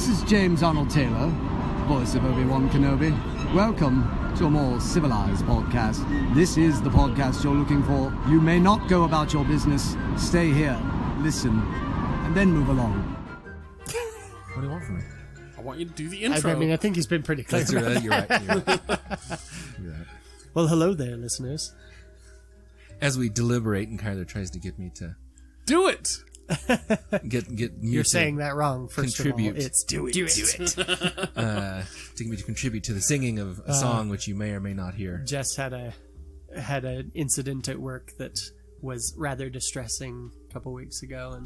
this is James Arnold Taylor, voice of Obi-Wan Kenobi. Welcome to a more civilized podcast. This is the podcast you're looking for. You may not go about your business. Stay here, listen, and then move along. What do you want from me? I want you to do the intro. I mean, I think he's been pretty clear. You're right. You're right. Well, hello there, listeners. As we deliberate, and Kyler tries to get me to do it. Get me. You're to saying that wrong. First contribute. of all, it's do it. to get me to contribute to the singing of a song which you may or may not hear. Jess had an incident at work that was rather distressing a couple weeks ago,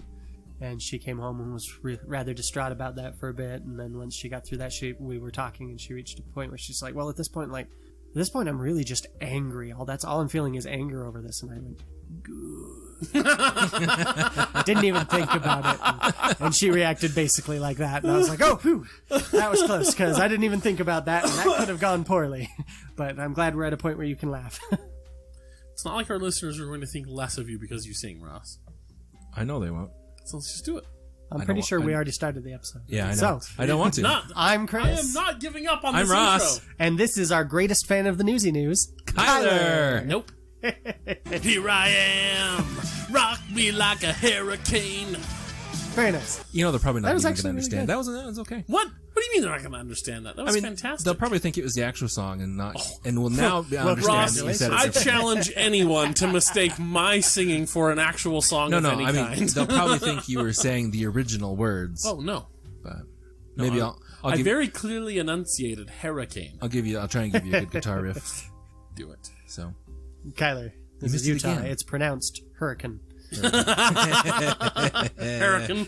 and she came home and was rather distraught about that for a bit. And then once she got through that, we were talking, and she reached a point where she's like, "Well, at this point, I'm really just angry. That's all I'm feeling is anger over this." And I went, "Good." Didn't even think about it, and she reacted basically like that, and I was like, "Oh, whew, that was close," because I didn't even think about that, and that could have gone poorly. But I'm glad we're at a point where you can laugh. It's not like our listeners are going to think less of you because you sing, Ross. I know they won't. So let's just do it. I'm pretty sure we already started the episode. Yeah, I know. So, I don't want to. I'm Chris. I am not giving up on this I'm Ross. intro. And this is our greatest fan of the Newsy News, Kyler. Nope. Here I am. Rock me like a HeraKane. Very nice. You know, they're probably not That was even actually going to really understand. good. That was okay. What? What do you mean they're not going to understand that? That was fantastic. They'll probably think it was the actual song and not, and will now understand Ross, that you said it. I challenge anyone to mistake my singing for an actual song of any kind. They'll probably think you were saying the original words. Oh, no. But maybe I very clearly enunciated HeraKane. I'll try and give you a good guitar riff. Do it. So, Kyler, this is Utah. It's pronounced HeraKane. HeraKane.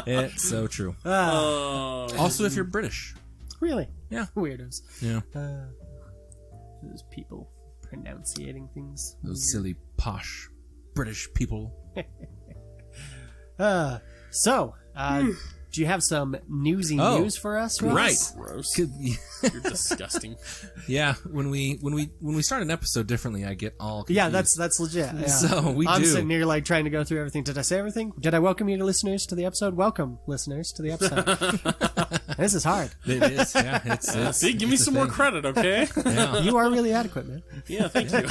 it's so true. Also, if you're British. Really? Yeah. Weirdos. Yeah. Those people pronunciating things. Those silly, posh British people. Do you have some newsy news for us, Ross? Right. Gross. You're disgusting. Yeah, when we start an episode differently, I get all confused. Yeah, that's legit. Yeah. So I'm sitting here trying to go through everything. Did I say everything? Did I welcome you to listeners to the episode? Welcome, listeners, to the episode. This is hard. It is. Yeah. It's See, give me some more credit, okay? Yeah. You are really adequate, man. Yeah, thank you.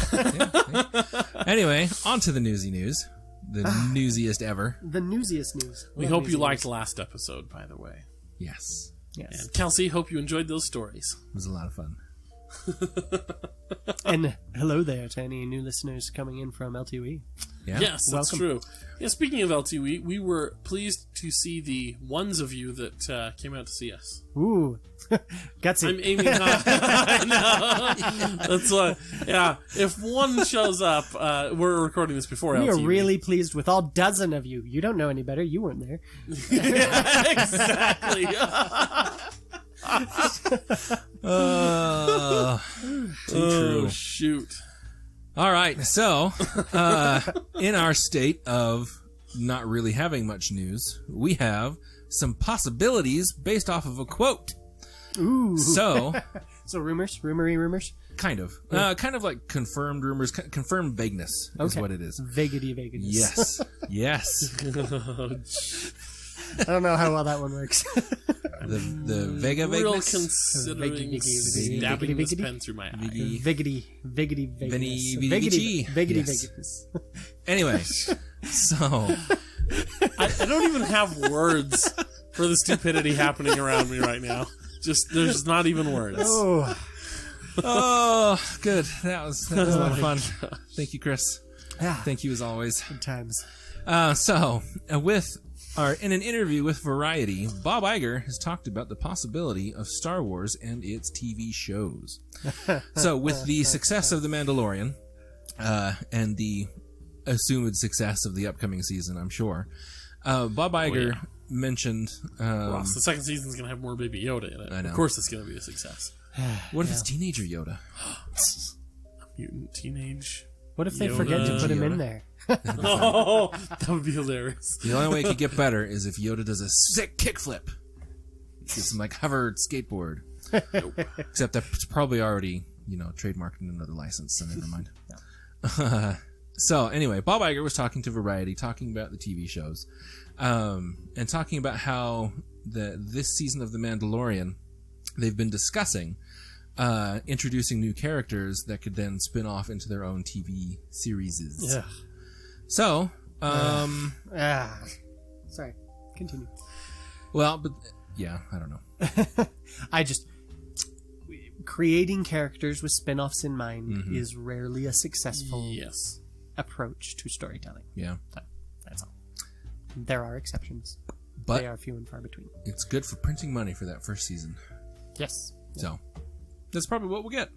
Anyway, on to the newsy news. The newsiest ever. The newsiest news. We hope you liked last episode, by the way. Yes. Yes. And Kelsey, hope you enjoyed those stories. It was a lot of fun. And hello there to any new listeners coming in from LTE. Yeah. Yes, that's Welcome. true. Yeah, speaking of LTE, we were pleased to see the ones of you that came out to see us. Ooh. Gutsy. I'm aiming high. I know. That's why. Yeah, if one shows up, we're recording this before We LTE. are really pleased with all dozen of you. You don't know any better. You weren't there. Exactly. Too true. Shoot. All right. So, in our state of not really having much news, we have some possibilities based off of a quote. Ooh. So, rumors? kind of like confirmed rumors, confirmed vagueness is what it is. Vaguity. Yes. Yes. I don't know how well that one works. The Vega Real vagueness. considering stabbing this pen through my eye. Viggity Yes. vagueness. Anyway, so I don't even have words for the stupidity happening around me right now. There's not even words. oh, good. That was a lot of fun. Thank you, Chris. Yeah. Thank you as always. Good times. In an interview with Variety, Bob Iger has talked about the possibility of Star Wars and its TV shows. So, with the success of The Mandalorian, and the assumed success of the upcoming season, I'm sure, Bob Iger mentioned... well, the second season's going to have more Baby Yoda in it. I know. Of course it's going to be a success. What if it's teenager Yoda? Mutant teenage... What if they Yoda. forget to put him in there? Oh, that would be hilarious. The only way it could get better is if Yoda does a sick kickflip. It's some hovered skateboard. Nope. Except that's probably already, trademarked in another license, so never mind. So anyway, Bob Iger was talking to Variety, talking about the TV shows, and talking about how this season of The Mandalorian, they've been discussing introducing new characters that could then spin off into their own TV series. Yeah. So, sorry. Continue. well, but yeah, I don't know. Creating characters with spin-offs in mind is rarely a successful Yes. approach to storytelling. Yeah, So, that's all. There are exceptions. but They are few and far between. it's good for printing money for that first season. Yes. So that's probably what we'll get.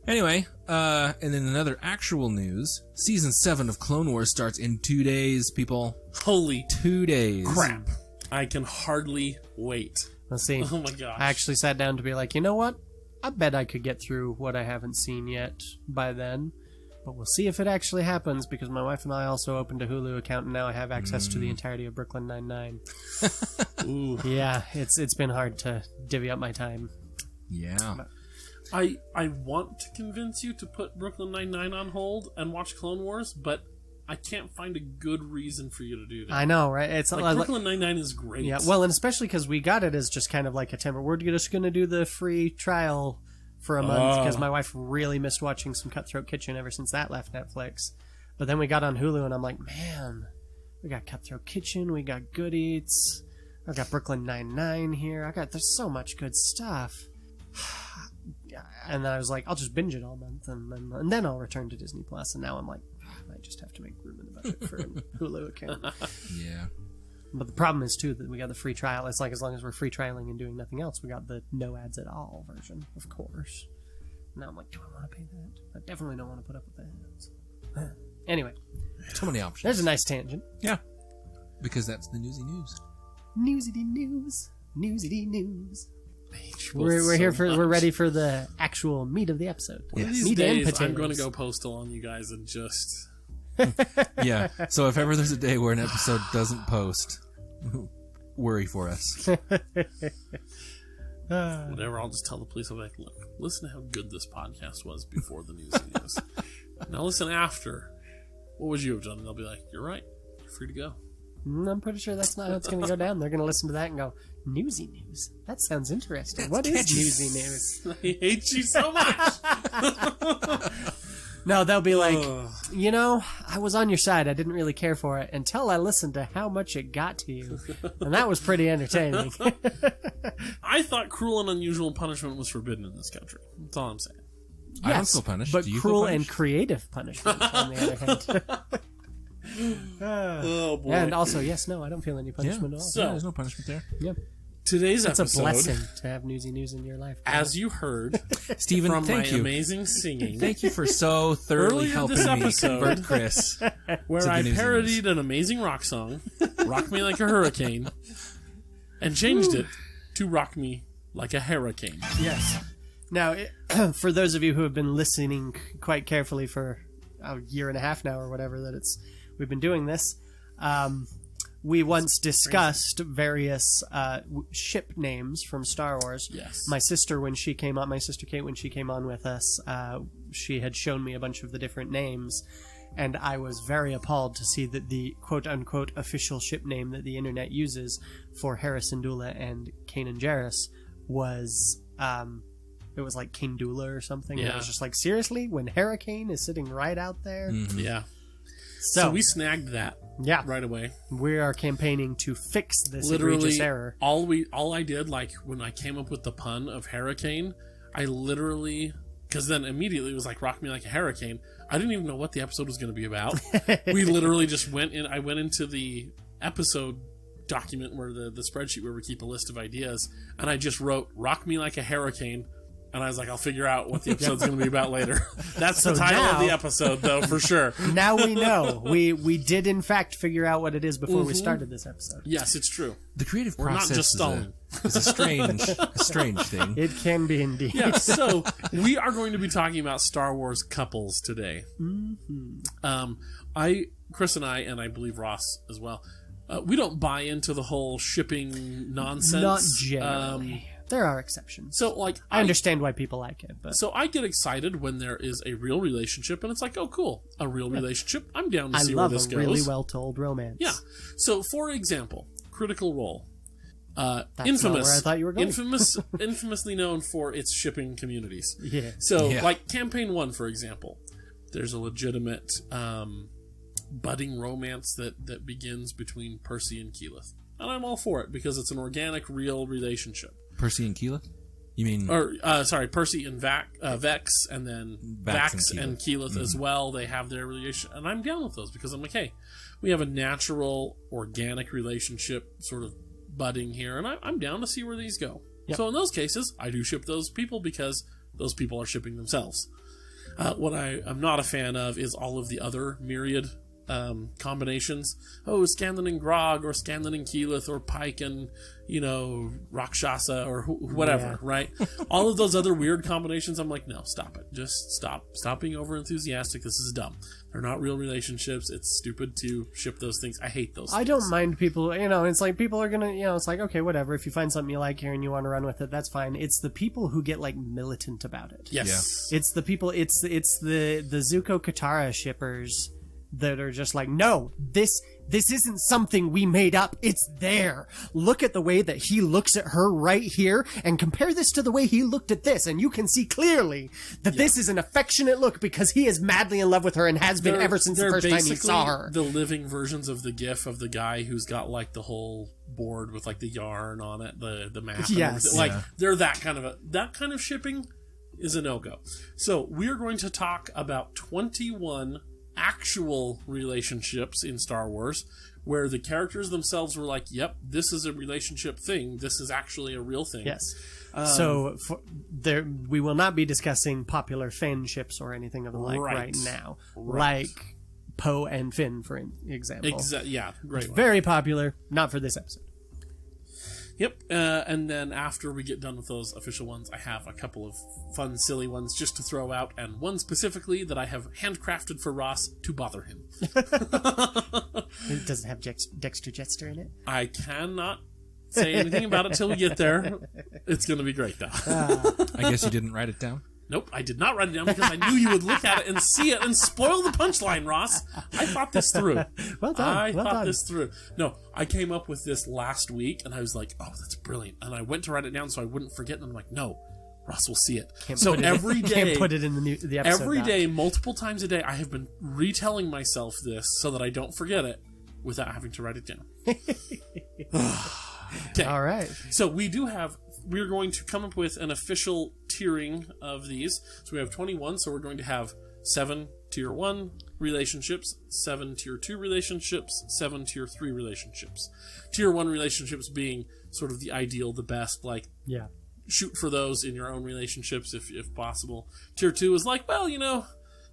Anyway, and then another actual news: season 7 of Clone Wars starts in 2 days. People, Holy 2 days. crap. I can hardly wait. Let's see. Oh my gosh. I actually sat down to be like, you know what? I bet I could get through what I haven't seen yet by then. But we'll see if it actually happens, because my wife and I also opened a Hulu account, and now I have access to the entirety of Brooklyn Nine-Nine. Ooh. Yeah, it's been hard to divvy up my time. Yeah. I want to convince you to put Brooklyn Nine-Nine on hold and watch Clone Wars, but I can't find a good reason for you to do that. I know, right? It's Like, Brooklyn Nine-Nine is great. yeah, well, and especially because we got it as just kind of like a temper. We're just going to do the free trial for a month, because my wife really missed watching some Cutthroat Kitchen ever since that left Netflix. But then we got on Hulu, and I'm like, man, we got Cutthroat Kitchen, we got Good Eats, I got Brooklyn Nine-Nine here. There's so much good stuff. And then I was like, I'll just binge it all month, and then I'll return to Disney Plus. And now I'm like, I might just have to make room in the budget for a Hulu account. Yeah. But the problem is, too, that we got the free trial. It's like, as long as we're free trialing and doing nothing else, we got the no ads at all version, of course. Now I'm like, do I want to pay that? I definitely don't want to put up with that. Anyway, Too many options. there's a nice tangent. Yeah. Because that's the newsy news. Newsity news. Newsity news. Well, We're here for. much. We're ready for the actual meat of the episode. One of these Meat and days, I'm potatoes. going to go postal on you guys and just... Yeah. So if ever there's a day where an episode doesn't post, worry for us. Whatever, I'll just tell the police, I'll be like, look, listen to how good this podcast was before the news. Now listen after. What would you have done? And they'll be like, you're right. You're free to go. I'm pretty sure that's not how it's going to go down. They're going to listen to that and go, newsy news. That sounds interesting. What is newsy news? I hate you so much. No, they'll be like, you know, I was on your side. I didn't really care for it until I listened to how much it got to you. And that was pretty entertaining. I thought cruel and unusual punishment was forbidden in this country. That's all I'm saying. I don't feel punished. But Do you cruel feel and punished? creative punishment, on the other hand. Oh, boy. And also, yes, no, I don't feel any punishment at all. So- Yeah, there's no punishment there. Yep. Today's It's a episode, blessing to have newsy news in your life. as you heard Stephen, from thank my you. amazing singing, Thank you for so thoroughly Earlier helping this me episode- convert Chris. where to I the newsy parodied an amazing rock song, Rock Me Like a Hurricane, and changed it to Rock Me Like a HeraKane. Yes. Now, for those of you who have been listening quite carefully for a year and a half now or whatever that we've been doing this, we once discussed various ship names from Star Wars. Yes. My sister Kate, when she came on with us, she had shown me a bunch of the different names, and I was very appalled to see that the quote-unquote official ship name that the internet uses for Hera Syndulla and Kanan Jarrus was... it was like Kindula or something. And Yeah. I was just like, seriously? When HeraKane is sitting right out there? Yeah. So, So we snagged that yeah, right away. we are campaigning to fix this Literally, egregious error. all I did, like when I came up with the pun of HeraKane, I literally, because then immediately it was like Rock Me Like a HeraKane. I didn't even know what the episode was going to be about. We literally just went in. I went into the episode document where the spreadsheet where we keep a list of ideas, and I just wrote Rock Me Like a HeraKane. And I was like, I'll figure out what the episode's going to be about later. That's So the title of now- the episode, though, for sure. Now we know. We did, in fact, figure out what it is before we started this episode. Yes, it's true. The creative We're not process just stalling. is a strange thing. It can be indeed. Yeah, so we are going to be talking about Star Wars couples today. Mm-hmm. Chris and I believe Ross as well, we don't buy into the whole shipping nonsense. Not generally. There are exceptions. So, like, I understand why people like it, but So I get excited when there is a real relationship, and it's like, oh, cool, a real relationship. I'm down to I see where love this a goes. really well-told romance. Yeah. So, for example, Critical Role. Infamous. not where I thought you were going. Infamously known for its shipping communities. Yeah. So, Yeah. like Campaign 1, for example, there's a legitimate budding romance that begins between Percy and Keyleth. And I'm all for it because it's an organic, real relationship. Percy and Keyleth? You mean... Or, sorry, Percy and Vex, and then Vax and Keyleth as well. They have their relationship. And I'm down with those because I'm like, hey, we have a natural, organic relationship sort of budding here, and I'm down to see where these go. Yep. So in those cases, I do ship those people because those people are shipping themselves. What I am not a fan of is all of the other myriad combinations. Oh, Scanlan and Grog, or Scanlan and Keyleth, or Pike and, Rakshasa, or whatever, right? All of those other weird combinations, I'm like, no, stop it. Just stop. Stop being over enthusiastic. This is dumb. They're not real relationships. It's stupid to ship those things. I hate those things. I don't mind people, it's like people are gonna, it's like, okay, whatever. If you find something you like here and you want to run with it, that's fine. It's the people who get, like, militant about it. Yes. It's the people, it's the Zuko Katara shippers that are just like, no, this isn't something we made up. It's there. Look at the way that he looks at her right here and compare this to the way he looked at this. And you can see clearly that this is an affectionate look because he is madly in love with her and has been ever since the first time he saw her. The living versions of the gif of the guy who's got like the whole board with like the yarn on it, the map. Yes. Like they're that kind of shipping is a no-go. So we're going to talk about 21 actual relationships in Star Wars where the characters themselves were like, yep, this is a relationship thing. This is actually a real thing. Yes. So we will not be discussing popular fan ships or anything of the like right now. Right. Like Poe and Finn, for example. Yeah, great one. Very popular, not for this episode. Yep, and then after we get done with those official ones, I have a couple of fun, silly ones just to throw out, and one specifically that I have handcrafted for Ross to bother him. It doesn't have Dexter Jetster in it? I cannot say anything about it till we get there. It's going to be great, though. I guess you didn't write it down? Nope, I did not write it down because I knew you would look at it and see it and spoil the punchline, Ross. I thought this through. Well done. I thought this through. No, I came up with this last week, and I was like, oh, that's brilliant. And I went to write it down so I wouldn't forget, and I'm like, no, Ross will see it. So every day... Can't put it in the episode. Every day, multiple times a day, I have been retelling myself this so that I don't forget it without having to write it down. Okay. All right. So we're going to come up with an official tiering of these. So we have 21, so we're going to have 7 tier 1 relationships, 7 tier 2 relationships, 7 tier 3 relationships. Tier 1 relationships being sort of the ideal, the best, like shoot for those in your own relationships if possible. Tier 2 is like, well,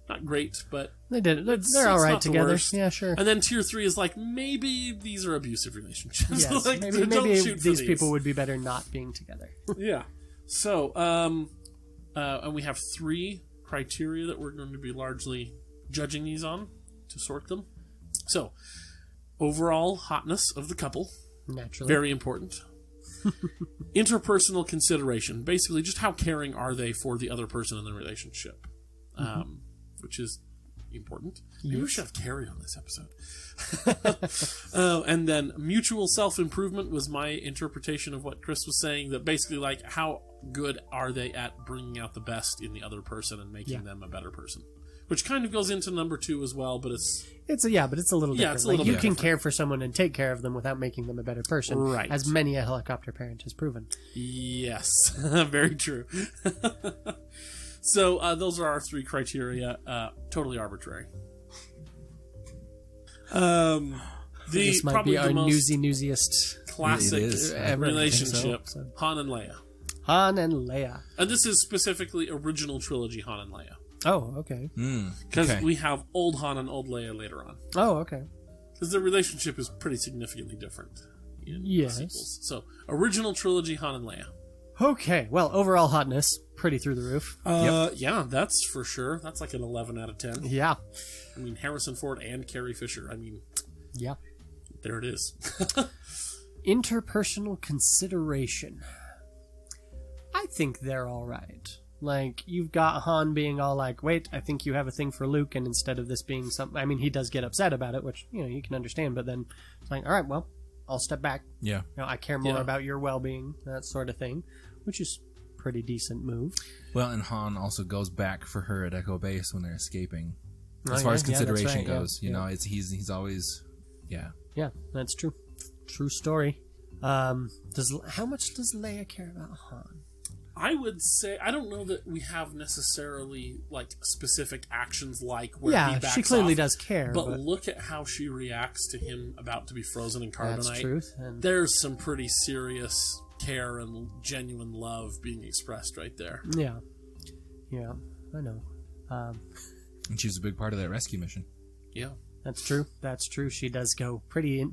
not great, but they're all right together. Yeah, sure. And then tier 3 is like, maybe these are abusive relationships. Yes, like, maybe these people would be better not being together. Yeah. So, and we have 3 criteria that we're going to be largely judging these on to sort them. So, overall hotness of the couple. Naturally. Very important. Interpersonal consideration. Basically, just how caring are they for the other person in the relationship. Which is important. Maybe we should have Carrie on this episode. And then mutual self-improvement was my interpretation of what Chris was saying, that basically, like, how good are they at bringing out the best in the other person and making them a better person? Which kind of goes into number 2 as well, but but it's a little different. It's a little you bit can different. care for someone and take care of them without making them a better person, right? As many a helicopter parent has proven. Yes, very true. So those are our 3 criteria. Totally arbitrary. This might probably be our the most newsiest classic relationship, so. Han and Leia. Han and Leia. And this is specifically original trilogy Han and Leia. Oh, okay. Because we have old Han and old Leia later on. Oh, okay. Because their relationship is pretty significantly different in the sequels. So, original trilogy Han and Leia. Okay, well, overall hotness, pretty through the roof. Yeah, that's for sure. That's like an 11 out of 10. Yeah. I mean, Harrison Ford and Carrie Fisher. I mean, yeah. There it is. Interpersonal consideration. I think they're all right. Like, you've got Han being all like, wait, I think you have a thing for Luke, and instead of this being something... I mean, he does get upset about it, which, you can understand, but then it's like, all right, well, I'll step back. Yeah. I care more Yeah. about your well-being, that sort of thing, which is pretty decent move. Well, and Han also goes back for her at Echo Base when they're escaping. As Oh, far yeah, as consideration that's right, goes, you know, he's always, yeah. Yeah, that's true. True story. How much does Leia care about Han? I would say I don't know that we have necessarily like specific actions like where he backs she clearly off, does care. but look at how she reacts to him about to be frozen in carbonite. that's truth. And There's some pretty serious care and genuine love being expressed right there. yeah, I know. And she was a big part of that rescue mission. Yeah. That's true. That's true. She does go pretty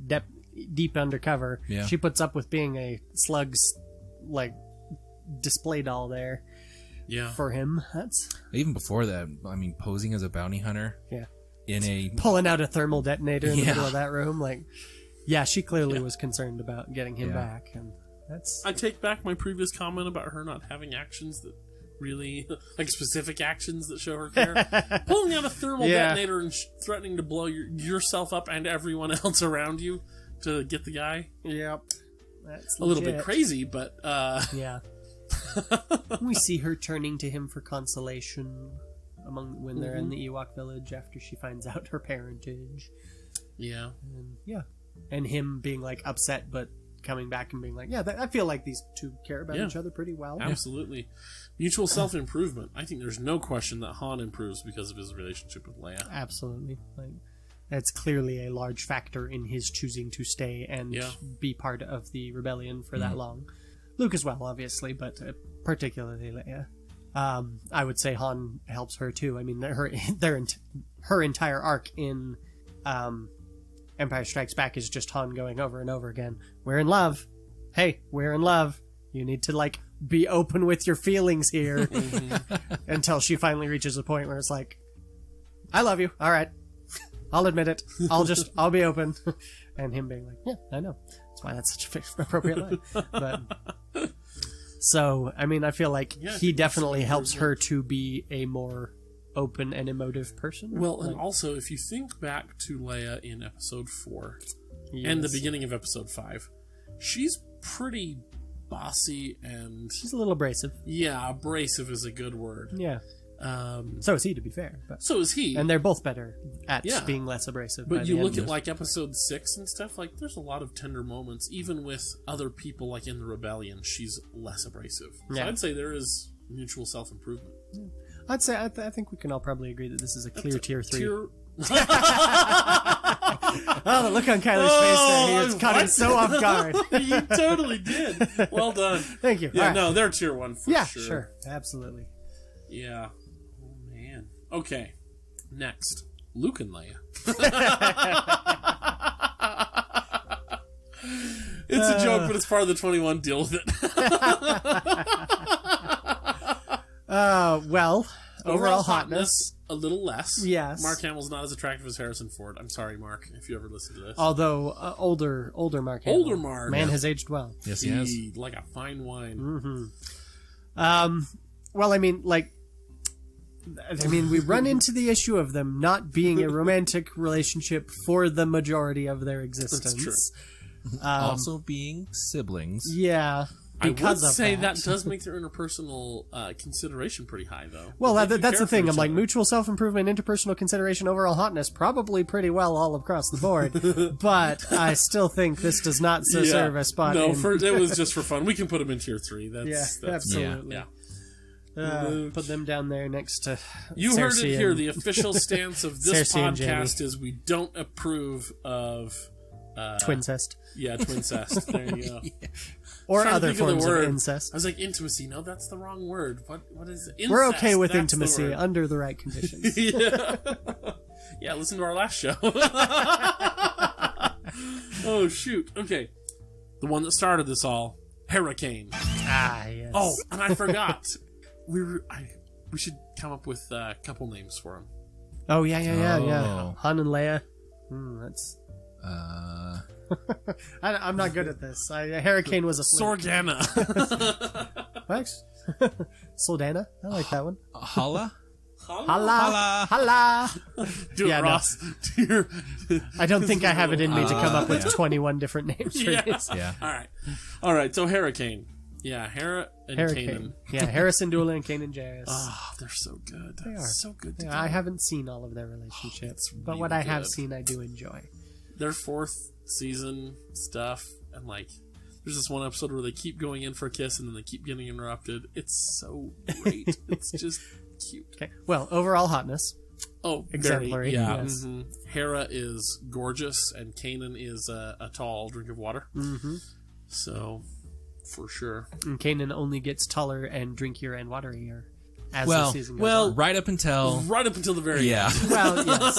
deep undercover. Yeah. She puts up with being a slug's like display doll there Yeah. for him. That's Even before that, I mean, posing as a bounty hunter yeah. in a Pulling out a thermal detonator in the Yeah. middle of that room, like yeah, she clearly was concerned about getting him Yeah. back, and that's I take back my previous comment about her not having actions that really, like specific actions that show her care. Pulling out a thermal Yeah. detonator and threatening to blow yourself up and everyone else around you to get the guy. yep. That's A little bit legit. crazy, but Yeah. We see her turning to him for consolation when they're in the Ewok village after she finds out her parentage. yeah. And yeah. And him being like upset but coming back and being like, yeah, I feel like these two care about Yeah. each other pretty well. Absolutely. Mutual self-improvement. I think there's no question that Han improves because of his relationship with Leia. Absolutely. Like that's clearly a large factor in his choosing to stay and Yeah. be part of the rebellion for that long. Luke as well, obviously, but particularly Leia. I would say Han helps her too. I mean, her entire arc in Empire Strikes Back is just Han going over and over again, "We're in love. Hey, we're in love. You need to like be open with your feelings here." Until she finally reaches a point where it's like, "I love you. All right, I'll admit it. I'll be open." And him being like, "Yeah, I know. That's why that's such an appropriate line." But so, I mean, I feel like Yeah, I he think that's definitely super helps her important. to be a more open and emotive person. Well, and Like, also, if you think back to Leia in Episode 4 and the yes. beginning of Episode 5, she's pretty bossy and, She's a little abrasive. yeah, abrasive is a good word. Yeah. So is he, to be fair. But, So is he. and they're both better at Yeah. being less abrasive. by But the you end. look at like Episode 6 and stuff, like there's a lot of tender moments. Even with other people like in the rebellion, she's less abrasive. So Yeah. I'd say there is mutual self-improvement. I'd say I think we can all probably agree that this is a clear tier 3. Tier... Oh, the look on Kyler's face there. He was caught him what? so off guard. You totally did. Well done. Thank you. Yeah, All right. no, they're Tier 1 for Yeah, sure. sure. Absolutely. Yeah. Oh, man. Okay. Next. Luke and Leia. It's a joke, but it's part of the 21. Deal with it. Well, overall hotness. a little less. Yes. Mark Hamill's not as attractive as Harrison Ford. I'm sorry, Mark, if you ever listen to this. Although older Mark Hamill. Older Mark. Man has aged well. yes, he has. Like a fine wine. Well, I mean, we run into the issue of them not being a romantic relationship for the majority of their existence. true. Also being siblings. Yeah. I would Because of say that does make their interpersonal consideration pretty high, though. Well, They do that's care the thing. for I'm each like, other. mutual self-improvement, interpersonal consideration, overall hotness, probably pretty well all across the board. But I still think this does not serve a spot No, in... it was just for fun. We can put them in Tier 3. Yeah, That's absolutely. Yeah. Put them down there next to You heard Cersei it here. and- The official stance of this Cersei and podcast is we don't approve of Twincest. twincest. There you go. Or Trying to other think of the forms of word. incest. I was like, intimacy. No, that's the wrong word. What is it? We're Incest, okay with that's the intimacy word. under the right conditions. Yeah. Yeah, listen to our last show. Oh, shoot. Okay. The one that started this all, HeraKane. Yes. Oh, and I forgot. We should come up with a couple names for him. Oh, yeah. Oh. Han and Leia. That's... Uh, I'm not good at this. HeraKane was a fluke. Sorgana. What? Soldana? I like that one. Hala? Holla, holla. Do it, Yeah, no. Ross. Do your- I don't think I have it in me to come up with 21 different names for Yeah. these. Yeah. All right. So HeraKane. Yeah, Hera and HeraKane. Kanan. Yeah, Harrison Dula and Kanan Jarrus. Oh, they're so good. They are. So good Yeah, together. I haven't seen all of their relationships, but really what I have good. seen, I do enjoy. Their 4th season stuff, and like, there's this one episode where they keep going in for a kiss and then they keep getting interrupted. It's so great. It's just cute. Okay. Well, overall hotness. Oh, Exemplary, Yeah. yes. Hera is gorgeous, and Kanan is a tall drink of water. Mm-hmm. So, for sure. And Kanan only gets taller and drinkier and waterier as the Well, season goes on. right up until Right up until the very yeah. end. Well, yes.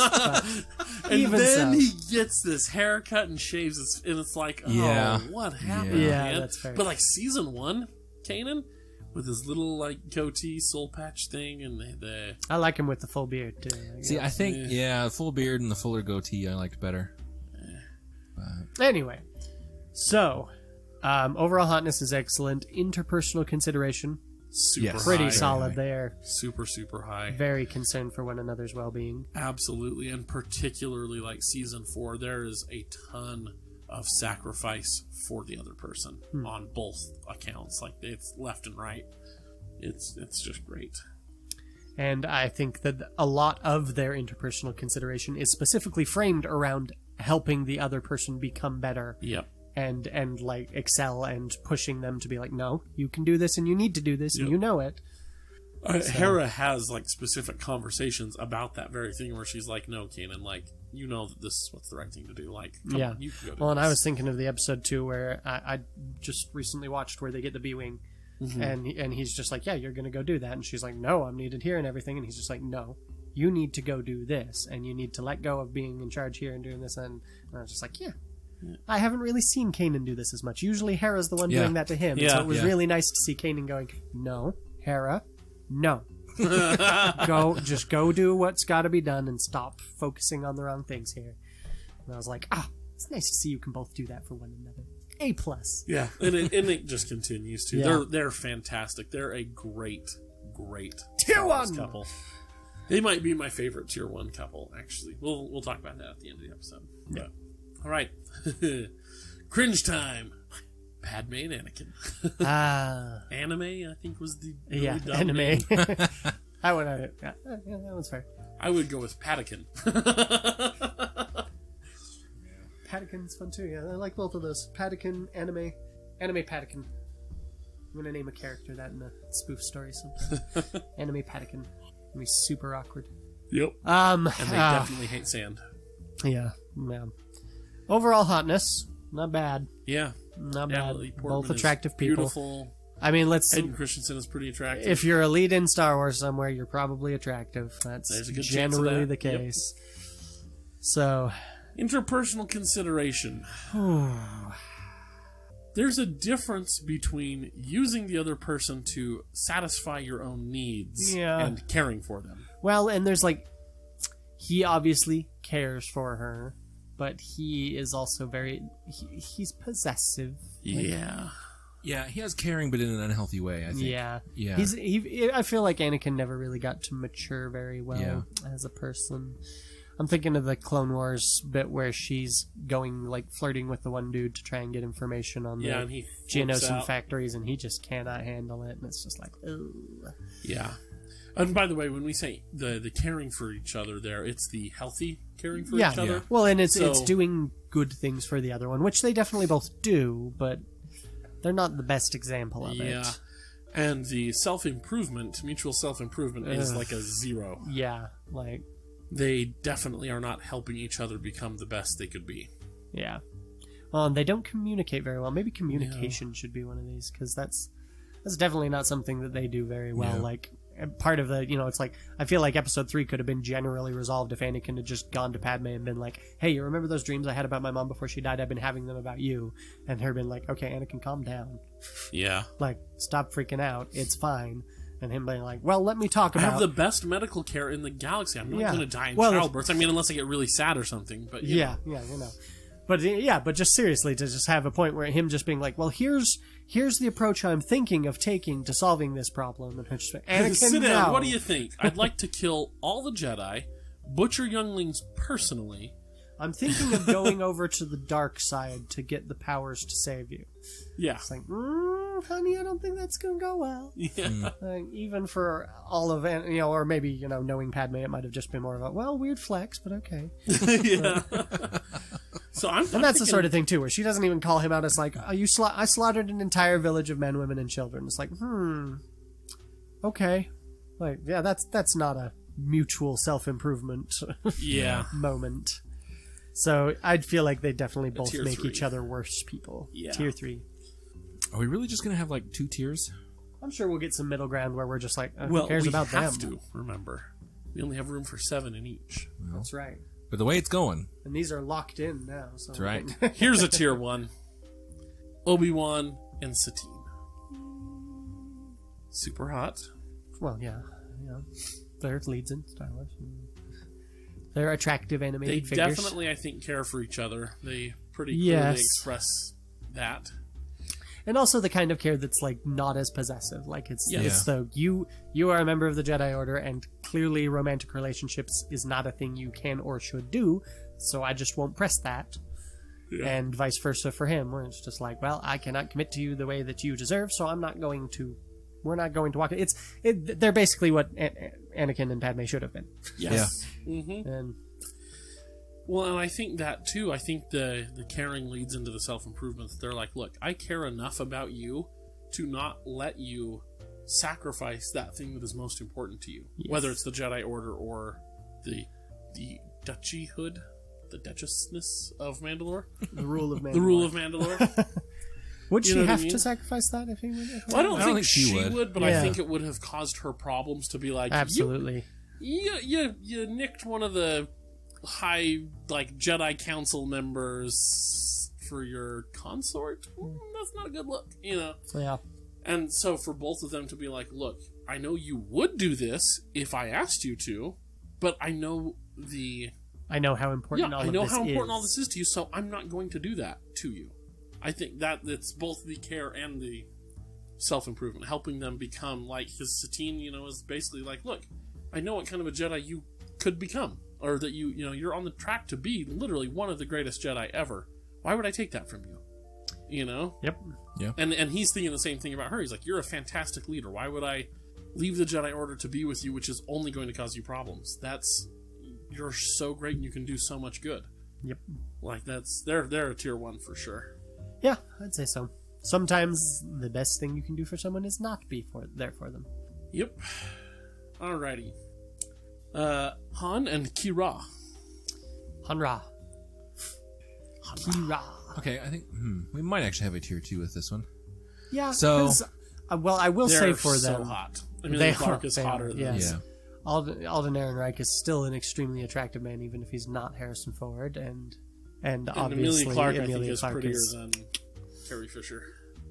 But And even then so. he gets this haircut and shaves his, and it's like, oh, Yeah. what happened, Yeah, man? that's fair. But like season 1, Kanan, with his little like goatee soul patch thing, and the I like him with the full beard too. See, I think full beard and the fuller goatee I liked better. Anyway, so overall hotness is excellent. Interpersonal consideration, super Yes. pretty high. solid high. there. Super high. Very concerned for one another's well-being. Absolutely, and particularly like season 4, there is a ton of sacrifice for the other person on both accounts. Like it's left and right. It's just great. And I think that a lot of their interpersonal consideration is specifically framed around helping the other person become better Yep. and like excel and pushing them to be like, no, you can do this and you need to do this and Yep. you know it. Hera has like specific conversations about that very thing where she's like, no, Kanan, like, you know that this is what's the right thing to do. Like, come Yeah. on, you can go do Well, and I this. was thinking of the episode too where I just recently watched where they get the B-Wing and he's just like, yeah, you're going to go do that. And she's like, no, I'm needed here and everything. And he's just like, no, you need to go do this and you need to let go of being in charge here and doing this. And I was just like, yeah. I haven't really seen Kanan do this as much. Usually Hera's the one Yeah. doing that to him. Yeah. So it was Yeah. really nice to see Kanan going, no, Hera, no. Just go do what's got to be done and stop focusing on the wrong things here. And I was like, it's nice to see you can both do that for one another. A plus. Yeah, and it just continues to. Yeah. They're fantastic. They're a great Tier Star Wars 1! couple. They might be my favorite tier 1 couple. Actually, we'll talk about that at the end of the episode. Yeah. But, all right, cringe time. Padme and Anakin. Anime, I think, was the really Yeah, dumb anime. name. I would. Yeah, that one's fair. I would go with Patakin. Patakin's fun too. Yeah, I like both of those. Patakin, anime Patakin. I'm gonna name a character that in a spoof story sometime. Anime Patakin. Gonna be super awkward. Yep. And And they definitely hate sand. yeah. Overall hotness, not bad. Yeah. Not Natalie bad. Portman Both is attractive people. Beautiful. I mean, let's. Hayden Christensen is pretty attractive. If you're a lead in Star Wars somewhere, you're probably attractive. That's There's a good chance of generally that. the Yep. case. So, Interpersonal consideration. There's a difference between using the other person to satisfy your own needs Yeah. and caring for them. well, and there's like, he obviously cares for her, but he is also he's possessive. Yeah. Yeah, he has caring, but in an unhealthy way, I think. Yeah. Yeah. I feel like Anakin never really got to mature very well as a person. I'm thinking of the Clone Wars bit where she's going, like, flirting with the one dude to try and get information on Yeah, the and he flips Geonosian out. factories, and he just cannot handle it, and it's just like, ooh. Yeah. And by the way, when we say the caring for each other there, it's the healthy caring for each other. Yeah. Well, and it's So- doing good things for the other one, which they definitely both do, but they're not the best example of Yeah. it. And the self-improvement, mutual self-improvement, is Ugh. like a 0. Yeah, like, They definitely are not helping each other become the best they could be. yeah. Well, and they don't communicate very well. Maybe communication should be one of these, because that's definitely not something that they do very well. Yeah. Like, part of the, it's like, I feel like episode 3 could have been generally resolved if Anakin had just gone to Padme and been like, hey, you remember those dreams I had about my mom before she died? I've been having them about you. And her been like, okay, Anakin, calm down. Yeah. Like, stop freaking out. It's fine. And him being like, well, let me talk I about... have the best medical care in the galaxy. I'm not Yeah. going to die in Well, if- childbirth. I mean, unless I get really sad or something. But you know. Yeah, But yeah, but just seriously, to just have a point where him just being like, well, here's the approach I'm thinking of taking to solving this problem. And just like, Anakin, Sit down. no. What do you think? I'd like to kill all the Jedi, butcher younglings personally. I'm thinking of going over to the dark side to get the powers to save you. Yeah. It's like, honey, I don't think that's going to go well. Yeah. Even for all of, or maybe, knowing Padme, it might have just been more of a, well, weird flex, but okay. Yeah. So And that's the sort of thing, too, where she doesn't even call him out as like, I slaughtered an entire village of men, women, and children. It's like, okay. Like, yeah, that's not a mutual self-improvement Yeah. moment. So I'd feel like they definitely both tier make 3. each other worse people. Yeah. Tier 3. Are we really just going to have like 2 tiers? I'm sure we'll get some middle ground where we're just like, Well, who cares we about have them? to remember. We only have room for 7 in each. Well, That's right. but the way it's going, And these are locked in now. So that's right. Here's a tier 1. Obi-Wan and Satine. Super hot. Well, yeah. They're leads in Star Wars. They're attractive They animated figures. definitely, I think, care for each other. They pretty Yes. clearly express that. And also the kind of care that's like not as possessive. Like it's you are a member of the Jedi Order, and clearly romantic relationships is not a thing you can or should do. So I just won't press that. Yeah. And vice versa for him, where it's just like, well, I cannot commit to you the way that you deserve, so I'm not going to. We're not going to walk. They're basically what Anakin and Padme should have been. Yes. Mm-hmm. And Well, and I think that too. I think the caring leads into the self-improvement. They're like, look, I care enough about you to not let you sacrifice that thing that is most important to you. Yes. Whether it's the Jedi Order or the duchyhood, the duchessness of Mandalore. the rule of Mandalore. The rule of Mandalore. Would You she know what I have mean? to sacrifice that if he would? Well, I don't think she she would, but Yeah. I think it would have caused her problems to be like, Absolutely. You nicked one of the high Jedi Council members for your consort. That's not a good look, Yeah. And so for both of them to be like, look, I know you would do this if I asked you to, but I know how important all of this is to you, so I'm not going to do that to you. I think that it's both the care and the self-improvement, helping them become like his Satine, is basically like, look, I know what kind of a Jedi you could become, or that you're on the track to be literally one of the greatest Jedi ever. Why would I take that from you? Yep. Yeah. And he's thinking the same thing about her. He's like, you're a fantastic leader. Why would I leave the Jedi Order to be with you, which is only going to cause you problems? You're so great and you can do so much good. Yep. Like they're a tier 1 for sure. Yeah, I'd say so. Sometimes the best thing you can do for someone is not be there for them. Yep. Alrighty. Han and Kira. Hanra. Kira. okay, I think we might actually have a tier 2 with this one. Yeah. So- 'cause, I will say They're for so them, hot. They Clark are- is they hotter are, than yes. Yeah. Alden Ehrenreich is still an extremely attractive man, even if he's not Harrison Ford, and And obviously Emilia Clarke, I Emilia think, is Clarke prettier is than Carrie Fisher.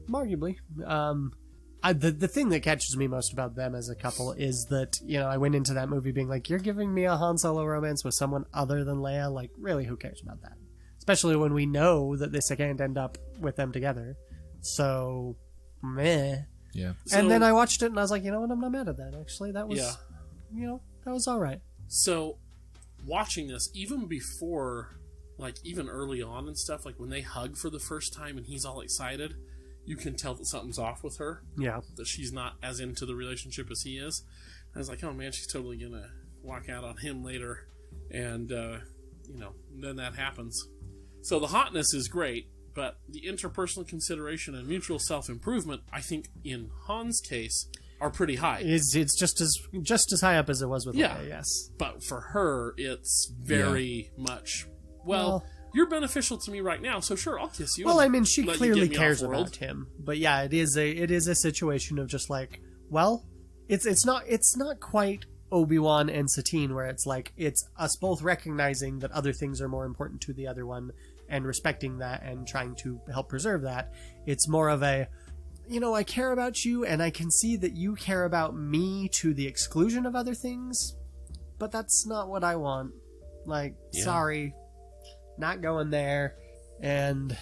arguably. The thing that catches me most about them as a couple is that, I went into that movie being like, you're giving me a Han Solo romance with someone other than Leia? Like, really, who cares about that? Especially when we know that this can't end up with them together. So, meh. Yeah. And then I watched it and I was like, you know what, I'm not mad at that, actually. That was, Yeah. that was alright. So, watching this, even before, even early on and stuff, when they hug for the first time and he's all excited, you can tell that something's off with her. Yeah. That she's not as into the relationship as he is. I was like, oh man, she's totally gonna walk out on him later. And, then that happens. So the hotness is great, but the interpersonal consideration and mutual self-improvement, I think, in Han's case, are pretty high. It's just as high up as it was with Leia, yes. But for her, it's very much, you're beneficial to me right now, so sure, I'll kiss you. Well, I mean, she let you clearly get me cares off-world. about him, but yeah, it is a situation of just like, well, it's not quite Obi-Wan and Satine where it's like it's us both recognizing that other things are more important to the other one and respecting that and trying to help preserve that. It's more of a, I care about you and I can see that you care about me to the exclusion of other things, but that's not what I want. Like, sorry, not going there. And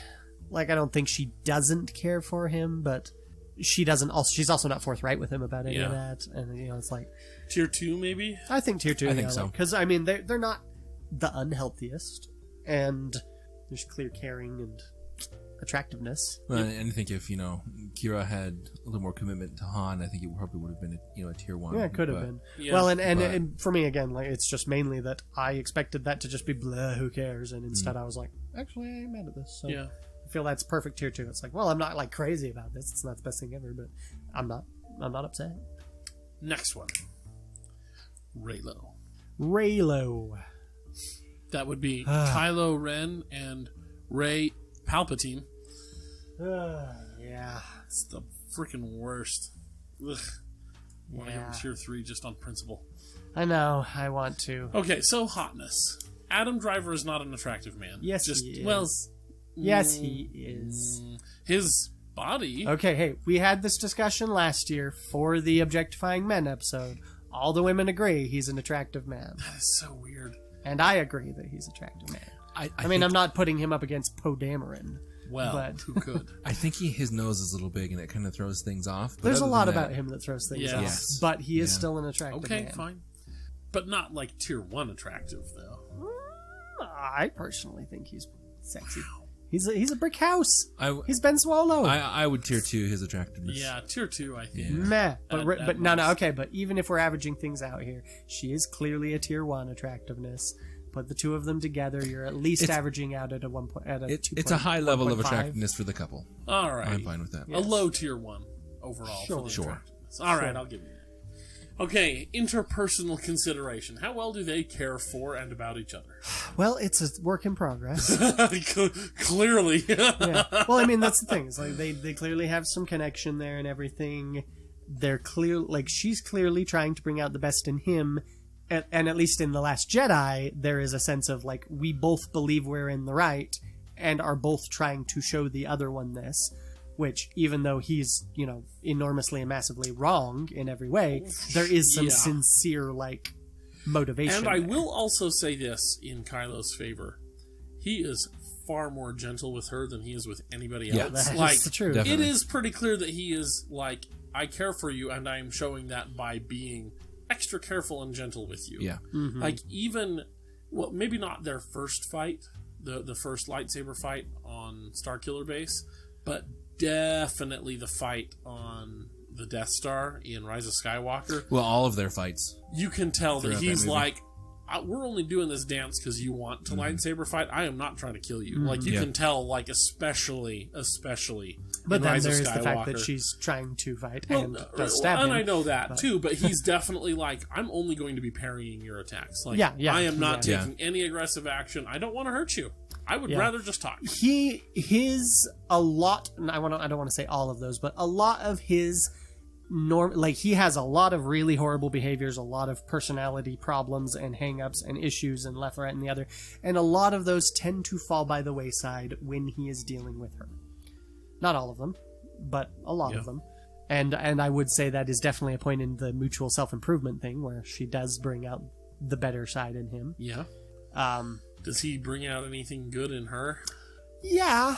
like, I don't think she doesn't care for him, but she doesn't also, she's also not forthright with him about any of that. And you know, it's like Tier 2 maybe? I think tier 2. I think so. Because I mean, they're not the unhealthiest, and there's clear caring and attractiveness. Well, and I think if, you know, Kira had a little more commitment to Han, I think it probably would have been a tier 1. Yeah, it could have been. Yeah. Well, and for me again, like, it's just mainly that I expected that to just be blah, who cares, and instead I was like, actually, I ain't mad at this. So Yeah. I feel that's perfect tier 2. It's like, well, I'm not like crazy about this. It's not the best thing ever, but I'm not upset. Next one. Raylo. That would be Kylo Ren and Rey Palpatine. Yeah. It's the freaking worst. Ugh. I want to give him Yeah. tier 3 just on principle. I know. I want to. Okay, so hotness. Adam Driver is not an attractive man. Yes, just, he is. Well, Yes, he is. his body. Okay, hey, we had this discussion last year for the Objectifying Men episode. All the women agree he's an attractive man. That is so weird. And I agree that he's an attractive man. I mean, think- I'm not putting him up against Poe Dameron. Well, But- who could? I think his nose is a little big and it kind of throws things off. But There's a other lot than about that- him that throws things Yes. off. Yes. But he is Yeah. still an attractive Okay, man. fine. But not like tier 1 attractive, though. I personally think he's sexy. He's a brick house. I, He's Ben Swallow. I would tier 2 his attractiveness. Yeah, tier 2, I think. Yeah. Meh. But At but no, most. okay. But even if we're averaging things out here, she is clearly a tier 1 attractiveness. Put the two of them together, you're at least It's- averaging out at a 1. At a It's a high level of 1.5. attractiveness for the couple. All right. I'm fine with that. A low tier 1 overall. Sure. For the Sure. attractiveness. All right, I'll give you that. Okay, interpersonal consideration. How well do they care for and about each other? Well, it's a work in progress. Clearly. Yeah. Well, I mean, that's the thing. It's like they clearly have some connection there and everything. They're clear, like she's clearly trying to bring out the best in him, and at least in The Last Jedi, there is a sense of like we both believe we're in the right and are both trying to show the other one this. Which, even though he's, you know, enormously and massively wrong in every way, there is some Yeah. sincere, like, motivation. And I there. will also say this in Kylo's favor. He is far more gentle with her than he is with anybody Yeah. else. That Like, is the truth. Definitely. it is pretty clear that he is like, I care for you, and I am showing that by being extra careful and gentle with you. Yeah. Like, even, well, maybe not their first fight, the first lightsaber fight on Starkiller Base, but definitely the fight on the Death Star in Rise of Skywalker. Well, all of their fights. You can tell that Throughout that he's movie. like, we're only doing this dance because you want to lightsaber fight. I am not trying to kill you. Like, you Yeah. can tell, like, especially But in then Rise of there's the fact that Skywalker. she's trying to fight Well, and does stab and him. I know that but- too, but he's definitely like, I'm only going to be parrying your attacks. Like, Yeah, yeah, I am not yeah. taking any aggressive action. I don't want to hurt you. I would Yeah. rather just talk. A lot, and I don't want to say all of those, but a lot of his like he has a lot of really horrible behaviors, a lot of personality problems and hang-ups and issues and left, right, and the other, and a lot of those tend to fall by the wayside when he is dealing with her. Not all of them, but a lot of them. And I would say that is definitely a point in the mutual self-improvement thing where she does bring out the better side in him. Yeah. Um, Does he bring out anything good in her? yeah,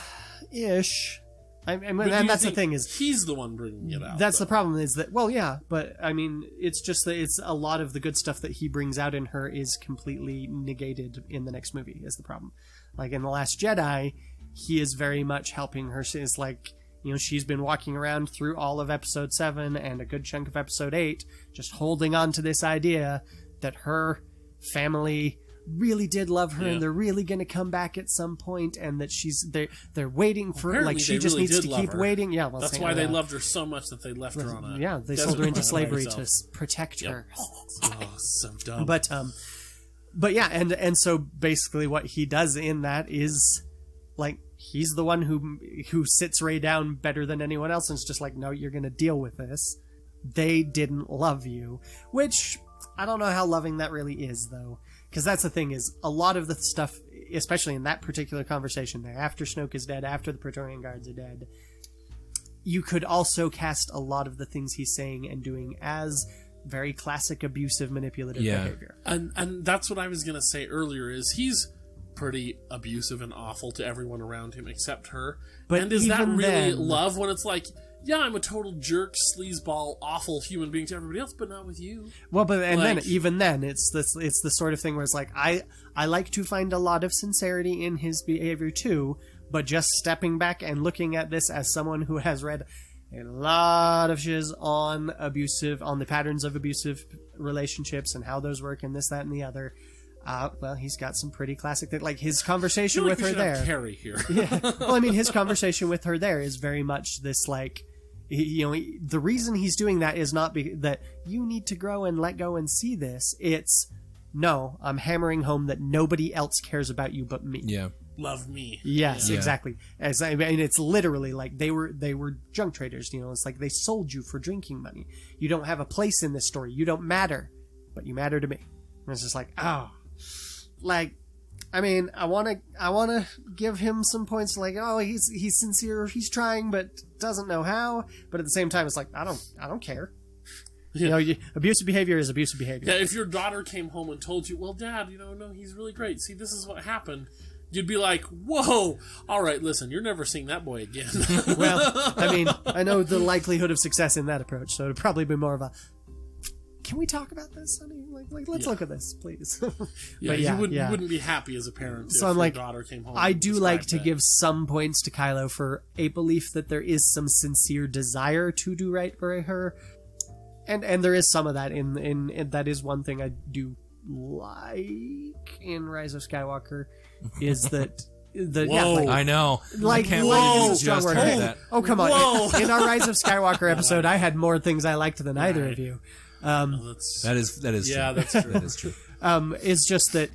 ish. But do And you that's the think thing is, he's the one bringing it out. that's the though? problem is that, well, yeah, but I mean, it's just that it's a lot of the good stuff that he brings out in her is completely negated in the next movie is the problem. Like in The Last Jedi, he is very much helping her. It's like, you know, she's been walking around through all of episode 7 and a good chunk of episode 8, just holding on to this idea that her family really did love her Yeah. and they're really going to come back at some point, and that they're waiting for Apparently like she they just really needs did to love keep her. waiting. Yeah, well, That's why they loved her so much that they left her on a yeah, they desert sold her into island by slavery to herself. protect her. Oh, so dumb. But yeah, and so basically what he does in that is like he's the one who sits Ray down better than anyone else, and it's just like, no, you're gonna deal with this. They didn't love you, which I don't know how loving that really is though, because that's the thing is a lot of the stuff, especially in that particular conversation there, after Snoke is dead, after the Praetorian Guards are dead, you could also cast a lot of the things he's saying and doing as very classic abusive manipulative behavior. And that's what I was gonna say earlier is he's pretty abusive and awful to everyone around him except her. But and is that even really then- love when it's like, yeah, I'm a total jerk, sleazeball, awful human being to everybody else, but not with you? Well, but and then Like- even then, it's the sort of thing where it's like I like to find a lot of sincerity in his behavior too, but just stepping back and looking at this as someone who has read a lot of shiz on the patterns of abusive relationships and how those work and this, that, and the other. Well, he's got some pretty classic things. Like his I conversation feel like with we her should have there. Carrie here. Yeah. Well, I mean, his conversation with her there is very much this, like, the reason he's doing that is not that you need to grow and let go and see this. It's, no, I'm hammering home that nobody else cares about you but me. Yeah. Love me. Yes, Yeah. exactly. As I mean, it's literally like they were junk traders. It's like they sold you for drinking money. You don't have a place in this story. You don't matter, but you matter to me. And it's just like, oh, like, I mean, I want to give him some points. Like, oh, he's sincere, he's trying, but doesn't know how. But at the same time, it's like, I don't care. Yeah. Abusive behavior is abusive behavior. Yeah, if your daughter came home and told you, well, Dad, no, he's really great. See, this is what happened. You'd be like, whoa, all right, listen, you're never seeing that boy again. Well, I mean, I know the likelihood of success in that approach, so it'd probably be more of a, can we talk about this, honey? Like let's look at this, please. Yeah, But you wouldn't be happy as a parent So if I'm your like, daughter came home. I and do like described to that. give some points to Kylo for a belief that there is some sincere desire to do right for her, and there is some of that in that is one thing I do like in Rise of Skywalker, is that Whoa. I know. like I can't whoa. believe you just just word. heard that. Oh, come on. Whoa. In our Rise of Skywalker episode, I had more things I liked than either Right. of you. That is Yeah, true. that's true. That is true. It's just that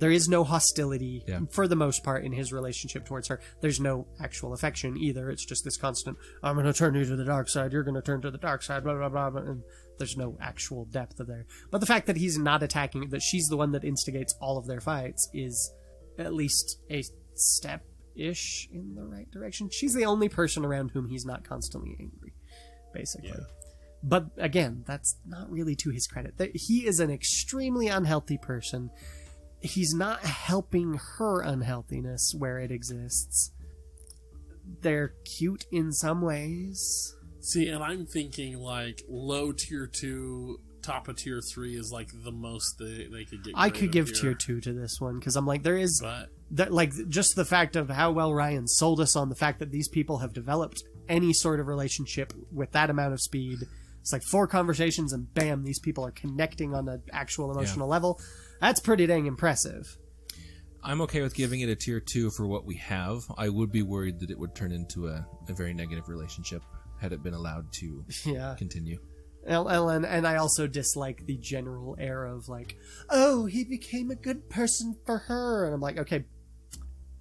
there is no hostility Yeah. for the most part in his relationship towards her. There's no actual affection either. It's just this constant, I'm going to turn you to the dark side, you're going to turn to the dark side, blah, blah, blah, blah, and there's no actual depth of there. But the fact that he's not attacking, that she's the one that instigates all of their fights, is at least a step-ish in the right direction. She's the only person around whom he's not constantly angry, basically. Yeah. But again, that's not really to his credit. He is an extremely unhealthy person. He's not helping her unhealthiness where it exists. They're cute in some ways. See, and I'm thinking like low tier 2, top of tier 3 is like the most they could get. I could give here. tier 2 to this one because I'm like, there is But that, like, just the fact of how well Ryan sold us on the fact that these people have developed any sort of relationship with that amount of speed. It's like 4 conversations and bam, these people are connecting on an actual emotional level. That's pretty dang impressive. I'm okay with giving it a tier 2 for what we have. I would be worried that it would turn into a very negative relationship had it been allowed to Yeah. continue. And I also dislike the general air of like, oh, he became a good person for her. And I'm like, okay,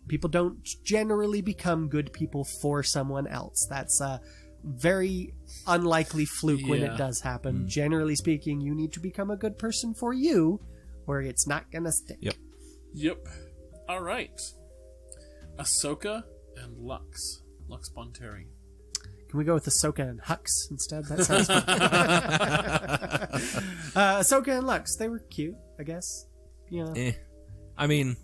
people don't generally become good people for someone else. That's a very unlikely fluke when it Yeah. does happen. Generally speaking, you need to become a good person for you, or it's not gonna stick. Yep. Yep. All right. Ahsoka and Lux Bonteri. Can we go with Ahsoka and Hux instead? That sounds fun. Ahsoka and Lux, they were cute, I guess. Yeah. I mean,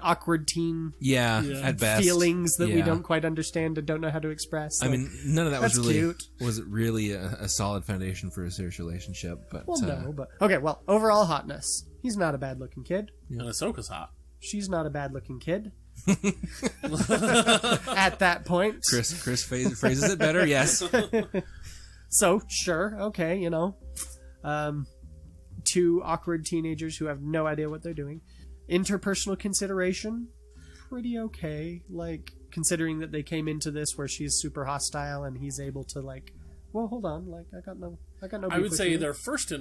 Awkward teen yeah, Yeah. at best. feelings that we Yeah. don't quite understand and don't know how to express. I mean, none of that was that's really cute. really a solid foundation for a serious relationship. But well, no, but okay. Well, overall hotness. He's not a bad-looking kid. And Ahsoka's hot. She's not a bad-looking kid. At that point, Chris phrases it better. Yes. so sure, okay, two awkward teenagers who have no idea what they're doing. Interpersonal consideration, pretty okay. Like, considering that they came into this where she's super hostile and he's able to like, well, hold on, like I got no. I beef would with say you. their first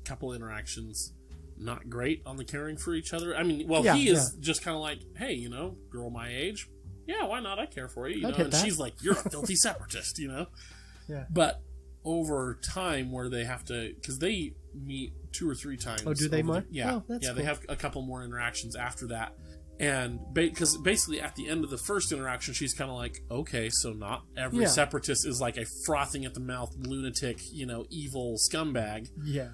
couple interactions, not great on the caring for each other. I mean, well, Yeah, he is just kind of like, hey, girl my age, yeah, why not? I care for you, I'd know. hit And that. she's like, you're a filthy separatist, Yeah. But over time, where they have to, because they meet 2 or 3 times. Oh, do they over more? Yeah, Oh, that's yeah. They cool. have a couple more interactions after that. And because basically at the end of the first interaction, she's kind of like, okay, so not every Yeah. separatist is like a frothing at the mouth lunatic, evil scumbag. Yeah.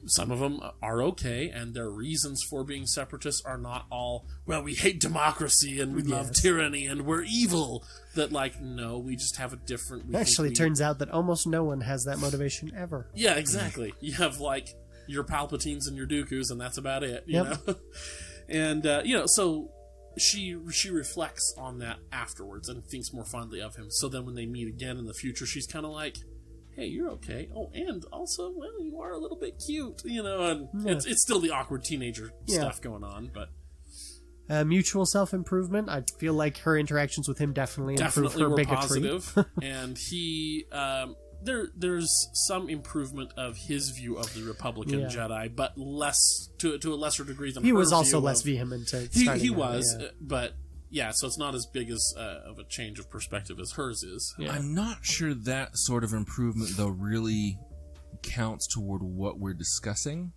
some of them are okay, and their reasons for being separatists are not all, well, we hate democracy and we love tyranny and we're evil. That, like, no, we just have a different... Actually, it turns out that almost no one has that motivation ever. Yeah, exactly. You have, like, your Palpatines and your Dooku's, and that's about it, you know? And, so she reflects on that afterwards and thinks more fondly of him. So then when they meet again in the future, she's kind of like, hey, you're okay. Oh, and also, well, you are a little bit cute, and it's still the awkward teenager stuff going on, but... mutual self-improvement. I feel like her interactions with him definitely improved her were bigotry. Positive. And he... there's some improvement of his view of the Republican Jedi, but less to a lesser degree than he her was also view less of, vehement. He was, but yeah, so it's not as big as of a change of perspective as hers is. Yeah. I'm not sure that sort of improvement, though, really counts toward what we're discussing.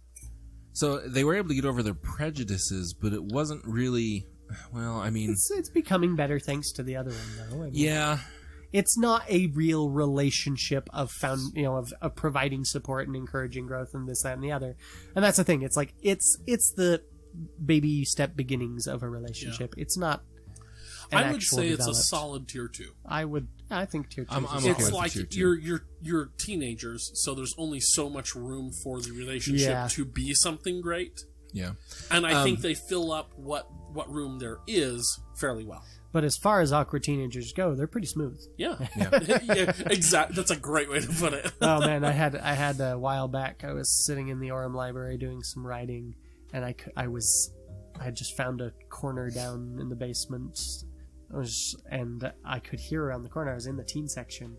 So they were able to get over their prejudices, but it wasn't really... Well, I mean... It's becoming better thanks to the other one, though. I mean, yeah. It's not a real relationship of of providing support and encouraging growth and this, that, and the other. And that's the thing. It's like, it's the baby step beginnings of a relationship. Yeah. It's not I would say it's a solid tier 2. I think tier 2. I'm okay it's with like tier 2. you're teenagers, so there's only so much room for the relationship to be something great. Yeah. And I think they fill up what room there is fairly well. But as far as awkward teenagers go, they're pretty smooth. Yeah. Exactly. That's a great way to put it. Oh man, I had a while back. I was sitting in the Orem library doing some writing, and I had just found a corner down in the basement. And I could hear around the corner. I was in the teen section,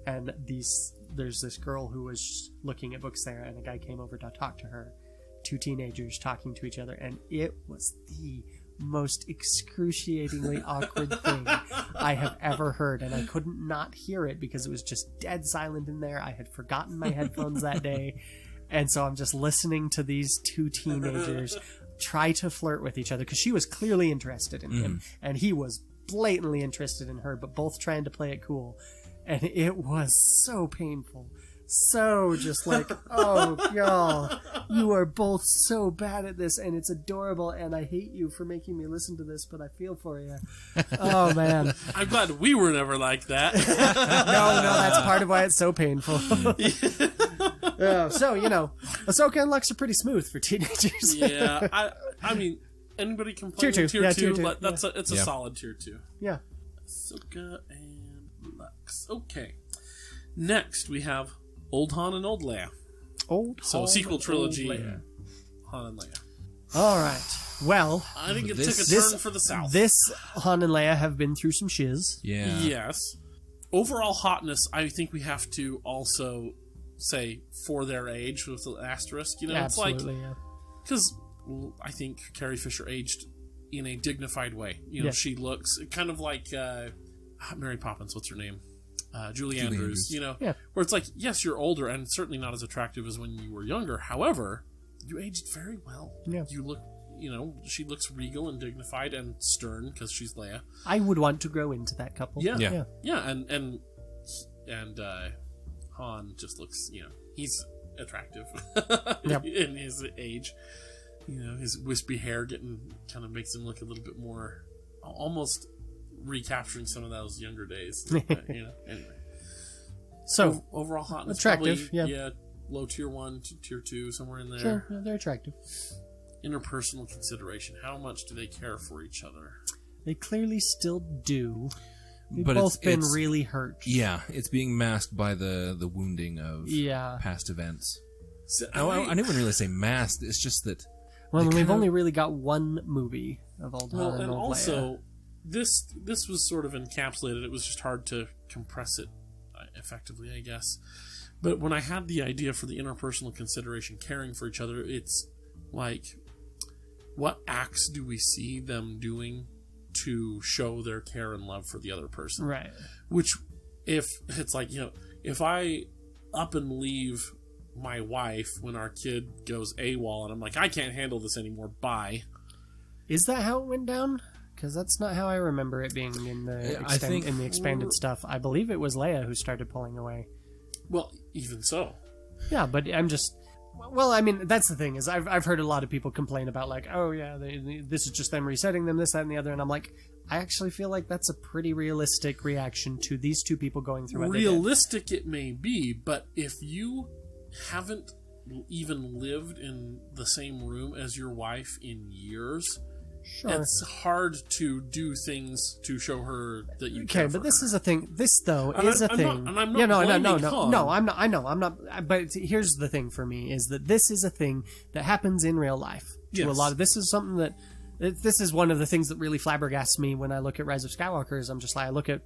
and there's this girl who was looking at books there, and a guy came over to talk to her. 2 teenagers talking to each other, and it was the most excruciatingly awkward thing I have ever heard, and I couldn't not hear it because it was just dead silent in there. I had forgotten my headphones that day, and so I'm just listening to these 2 teenagers try to flirt with each other because she was clearly interested in him, and he was blatantly interested in her, but both trying to play it cool, and it was so painful. So just like, oh, y'all, you are both so bad at this, and it's adorable, and I hate you for making me listen to this, but I feel for you. Oh, man. I'm glad we were never like that. No, that's part of why it's so painful. So, Ahsoka and Lux are pretty smooth for teenagers. Yeah, I mean, anybody complain tier 2? Tier 2. It's a solid tier 2. Yeah. Ahsoka and Lux. Okay. Next, we have Old Han and Old Leia. Sequel trilogy, Han and Leia. All right. Well, I think it took a turn for the south. This Han and Leia have been through some shiz. Yeah. Yes. Overall hotness, I think we have to also say for their age with the asterisk. Absolutely, it's like because I think Carrie Fisher aged in a dignified way. She looks kind of like Mary Poppins. What's her name? Julie Andrews, where it's like, yes, you're older and certainly not as attractive as when you were younger. However, you aged very well. Yeah. You look, she looks regal and dignified and stern because she's Leia. I would want to grow into that couple. Yeah. And Han just looks, he's attractive in his age. His wispy hair kind of makes him look a little bit more almost recapturing some of those younger days. Anyway. So overall hotness, attractive, probably, low tier 1 to tier 2, somewhere in there. Sure, they're attractive. Interpersonal consideration. How much do they care for each other? They clearly still do. They've But both been it's really hurt. Yeah, it's being masked by the wounding of past events. So, I wouldn't really say masked. It's just that. Well, we've only really got one movie of Old Han and Old also, Leia. This was sort of encapsulated. It was just hard to compress it effectively, I guess. But when I had the idea for the interpersonal consideration, caring for each other, it's like, what acts do we see them doing to show their care and love for the other person? Right. Which, if it's like, if I up and leave my wife when our kid goes AWOL and I'm like, I can't handle this anymore, bye. Is that how it went down? Because that's not how I remember it being in the in the expanded stuff. I believe it was Leia who started pulling away. Well, even so. Yeah, but I'm just... Well, I mean, that's the thing is I've heard a lot of people complain about like, oh yeah, this is just them resetting them, this, that, and the other, and I'm like, I actually feel like that's a pretty realistic reaction to these two people going through what realistic it may be, but if you haven't even lived in the same room as your wife in years, it's hard to do things to show her that you care for but this her. is a thing. This though is a thing. And I'm not no. I'm not. I know. I'm not. But here's the thing for me is that this is a thing that happens in real life. To a lot of this is something that this is one of the things that really flabbergasts me when I look at Rise of Skywalker. Is I'm just like I look at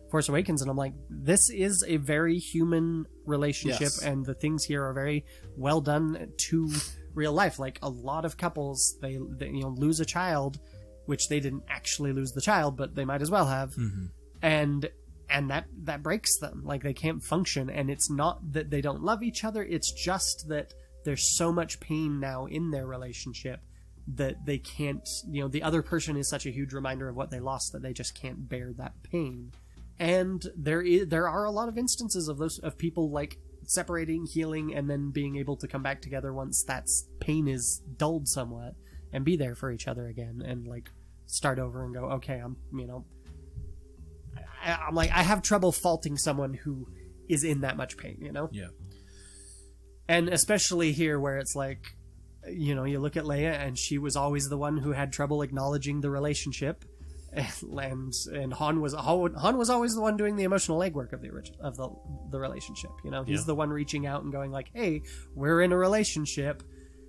Force Awakens and I'm like, this is a very human relationship, and the things here are very well done to real life. Like a lot of couples, they lose a child, which they didn't actually lose the child, but they might as well have, and that breaks them. Like they can't function, and it's not that they don't love each other. It's just that there's so much pain now in their relationship that they can't. The other person is such a huge reminder of what they lost that they just can't bear that pain. And there are a lot of instances of people like separating, healing, and then being able to come back together once that pain is dulled somewhat, and be there for each other again, and like start over and go, okay, I'm like, I have trouble faulting someone who is in that much pain, Yeah. And especially here where it's like, you look at Leia and she was always the one who had trouble acknowledging the relationship. And Han was always the one doing the emotional legwork of the relationship. He's the one reaching out and going like, "Hey, we're in a relationship."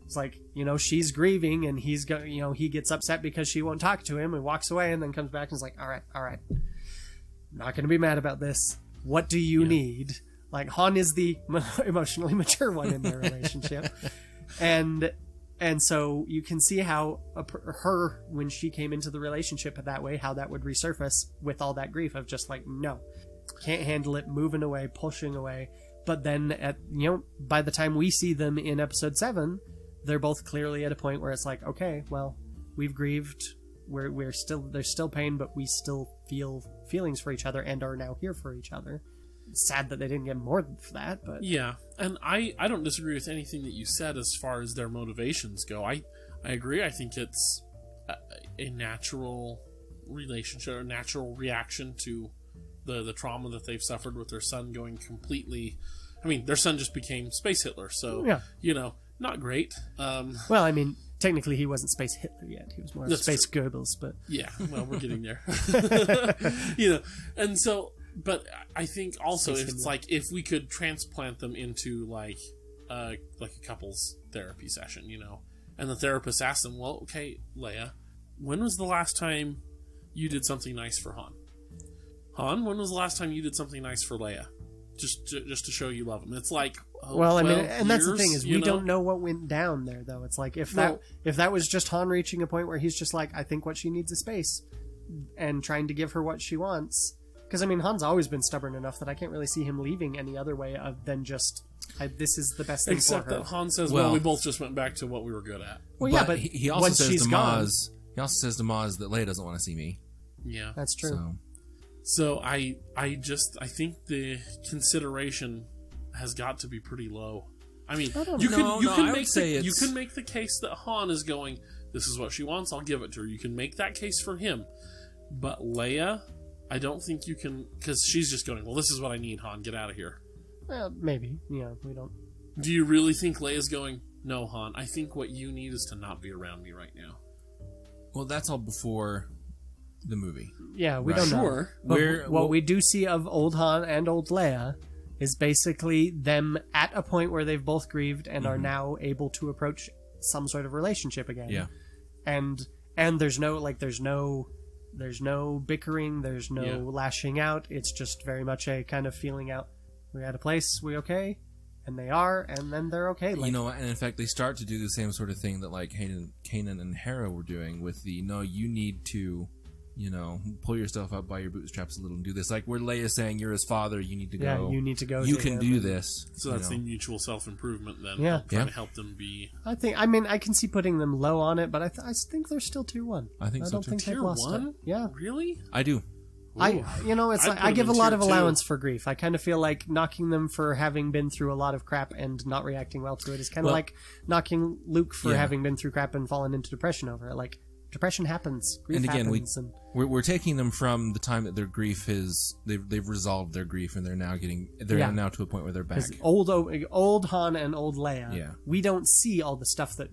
It's like, she's grieving, and he gets upset because she won't talk to him and walks away, and then comes back and is like, "All right, I'm not going to be mad about this. What do you need?" Like Han is the emotionally mature one in their relationship, And so you can see how her, when she came into the relationship that way, how that would resurface with all that grief of just like, no, can't handle it, moving away, pushing away. But then by the time we see them in episode 7, they're both clearly at a point where it's like, okay, well, we've grieved. There's still pain, but we still feel feelings for each other and are now here for each other. Sad that they didn't get more than that, but yeah. And I don't disagree with anything that you said as far as their motivations go. I agree. I think it's a natural relationship, a natural reaction to the trauma that they've suffered with their son going completely. I mean, their son just became Space Hitler, so not great. Well, I mean, technically he wasn't Space Hitler yet. He was more of Space Goebbels, but yeah, well, we're getting there. And so. But I think also it's like if we could transplant them into like a couples therapy session, and the therapist asks them, well, okay, Leia, when was the last time you did something nice for Han? Han, when was the last time you did something nice for Leia? Just to show you love him. It's like, well, I mean, and that's the thing is we don't know what went down there though. It's like if that was just Han reaching a point where he's just like, I think what she needs is space, and trying to give her what she wants. Because, I mean, Han's always been stubborn enough that I can't really see him leaving any other way than just, this is the best thing Except for her. That Han says, well, we both just went back to what we were good at. Well, yeah, but he also says to Maz, that Leia doesn't want to see me. Yeah. That's true. So I think the consideration has got to be pretty low. I mean, you can make the case that Han is going, this is what she wants, I'll give it to her. You can make that case for him. But Leia, I don't think you can, because she's just going, well, this is what I need, Han, get out of here. Well, maybe. Yeah, we don't. Do you really think Leia's going, no, Han, I think what you need is to not be around me right now? Well, that's all before the movie. Yeah, we don't know. Sure. But what we do see of old Han and old Leia is basically them at a point where they've both grieved and are now able to approach some sort of relationship again. Yeah. And there's no bickering, there's no lashing out. It's just very much a kind of feeling out. We're at a place, we okay? And they are, and then they're okay. Like, and in fact, they start to do the same sort of thing that like Kanan and Hera were doing with the, no, you need to, pull yourself up by your bootstraps a little and do this. Like where Leia's saying, you're his father, you need to go. Yeah, you need to go. You can do this. So that's the mutual self-improvement then. Yeah. Trying to help them be... I can see putting them low on it, but I think they're still 2-1. I think so too. I don't think they've lost it. Yeah. Really? I do. It's I'd like put I him give a in lot tier of 2. allowance for grief. I kind of feel like knocking them for having been through a lot of crap and not reacting well to it is kind of like knocking Luke for having been through crap and fallen into depression over it. Like, depression happens. Grief And again, happens. we're taking them from the time that their grief is they've resolved their grief, and they're now now to a point where they're back. Old Han and old Leia, we don't see all the stuff that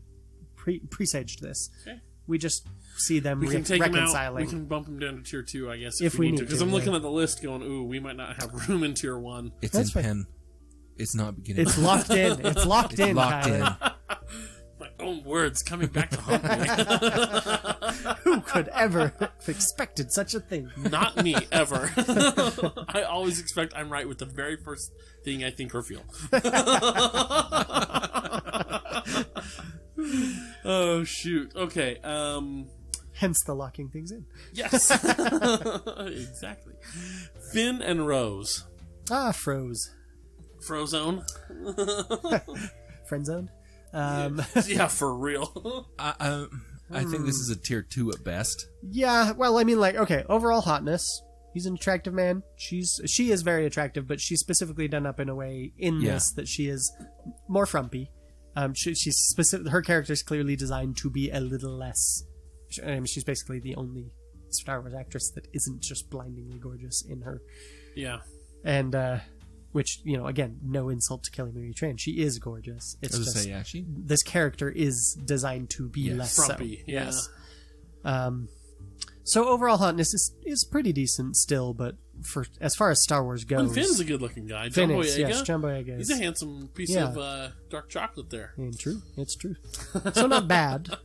presaged this. Okay. We just see them we can take reconciling. Him out. We can bump them down to tier 2, I guess, if we need to. Because I'm looking at the list going, ooh, we might not have room in tier 1. It's pen. It's not beginning. It's locked in. It's locked in, locked Tyler. My own words coming back to haunt me. Who could ever have expected such a thing? Not me, ever. I always expect I'm right with the very first thing I think or feel. Oh, shoot. Okay. Hence the locking things in. Yes. Exactly. Finn and Rose. Froze. Frozone. Friend zone. Yeah, for real. I think this is a tier 2 at best. Yeah, well, I mean, like, okay, overall hotness. He's an attractive man. She is very attractive, but she's specifically done up in a way in this that she is more frumpy. She's specific. Her character is clearly designed to be a little less. I mean, she's basically the only Star Wars actress that isn't just blindingly gorgeous in her. Yeah, and which, you know, again, no insult to Kelly Marie Tran. She is gorgeous. It's just this character is designed to be less frumpy. So. Yes. So overall hotness is pretty decent still, but for as far as Star Wars goes, and Finn's a good-looking guy. Finn John is, Boyega. yes, John Boyega. He's a handsome piece of dark chocolate there. True, it's true. So not bad.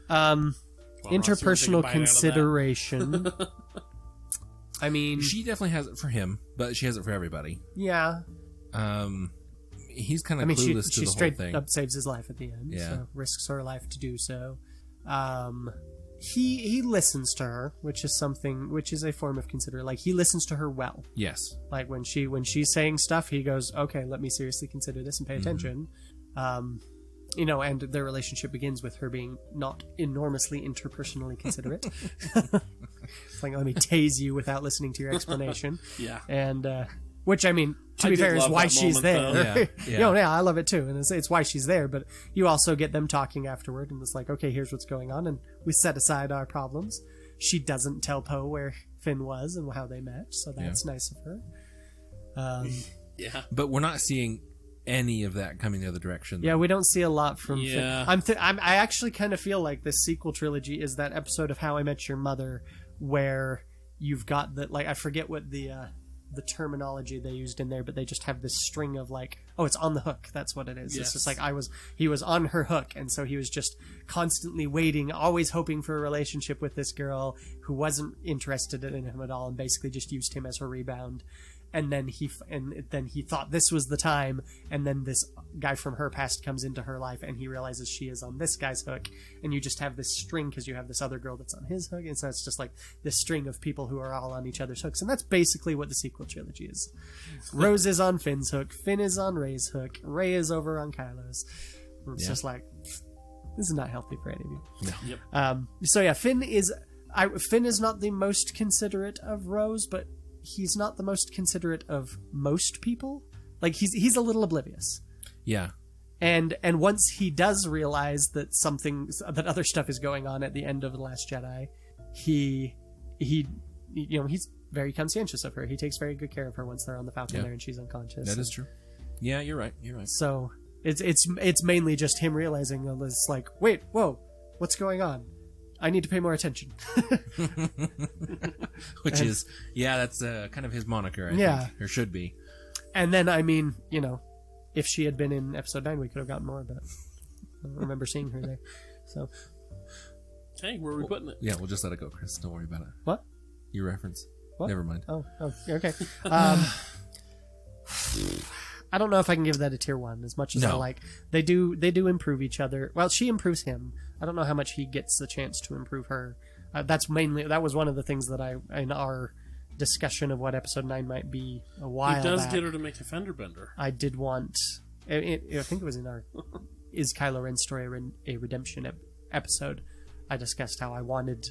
Interpersonal consideration. I mean, she definitely has it for him, but she has it for everybody. Yeah. He's kind of clueless to the whole thing. She straight up saves his life at the end. Yeah. So risks her life to do so. He listens to her, which is a form of consideration. Like, he listens to her well. Yes. Like, when she's saying stuff, he goes, okay, let me seriously consider this and pay attention. You know, and their relationship begins with her being not enormously interpersonally considerate. It's like, let me tase you without listening to your explanation. Yeah. And, which, I mean, to be fair, is why she's there. Yeah. I love it too. And it's why she's there. But you also get them talking afterward, and it's like, okay, here's what's going on. And we set aside our problems. She doesn't tell Poe where Finn was and how they met. So that's nice of her. Yeah. But we're not seeing any of that coming the other direction. Yeah, we don't see a lot from Finn. I actually kind of feel like this sequel trilogy is that episode of How I Met Your Mother where you've got the, like, I forget what the terminology they used in there, but they just have this string of, like, oh, it's on the hook. That's what it is. Yes. It's just like he was on her hook, and so he was just constantly waiting, always hoping for a relationship with this girl who wasn't interested in him at all, and basically just used him as her rebound. And then he thought this was the time, and then this guy from her past comes into her life, and he realizes she is on this guy's hook, and you just have this string because you have this other girl that's on his hook, and so it's just like this string of people who are all on each other's hooks, and that's basically what the sequel trilogy is. Rose is on Finn's hook, Finn is on Rey's hook, Rey is over on Kylo's. It's just like, this is not healthy for any of you. No. Yep. So yeah, Finn is not the most considerate of Rose, but he's not the most considerate of most people. Like, he's a little oblivious. Yeah. And once he does realize that that other stuff is going on at the end of The Last Jedi, he you know, he's very conscientious of her. He takes very good care of her once they're on the Falcon there and she's unconscious. That is true. Yeah, you're right. So it's mainly just him realizing, it's like, wait, whoa, what's going on? I need to pay more attention. Which is, that's kind of his moniker, I think. Or should be. And then, I mean, you know, if she had been in episode 9, we could have gotten more, but I don't remember seeing her there. So, hey, where are we putting it? Yeah, we'll just let it go, Chris. Don't worry about it. What? Your reference. What? Never mind. Oh, okay. I don't know if I can give that a tier 1 as much as I like. They do improve each other. Well, she improves him. I don't know how much he gets the chance to improve her. That was one of the things that in our discussion of what episode 9 might be a while back. He does get her to make a fender bender. I did want, I think it was in our Is Kylo Ren's story a redemption episode. I discussed how I wanted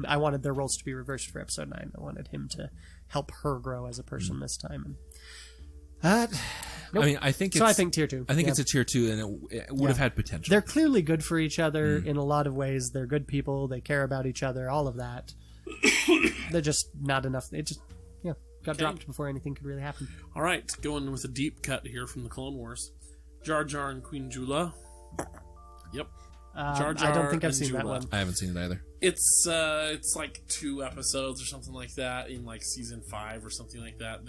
I wanted their roles to be reversed for episode 9. I wanted him to help her grow as a person this time. And, nope. I mean, I think I think tier 2. I think it's a tier 2, and it would have had potential. They're clearly good for each other in a lot of ways. They're good people. They care about each other. All of that. They're just not enough. It just got dropped before anything could really happen. All right, going with a deep cut here from the Clone Wars. Jar Jar and Queen Jula. Yep. Jar Jar I don't think I've and seen that Jula. one. I haven't seen it either. It's like 2 episodes or something like that in like season 5 or something like that.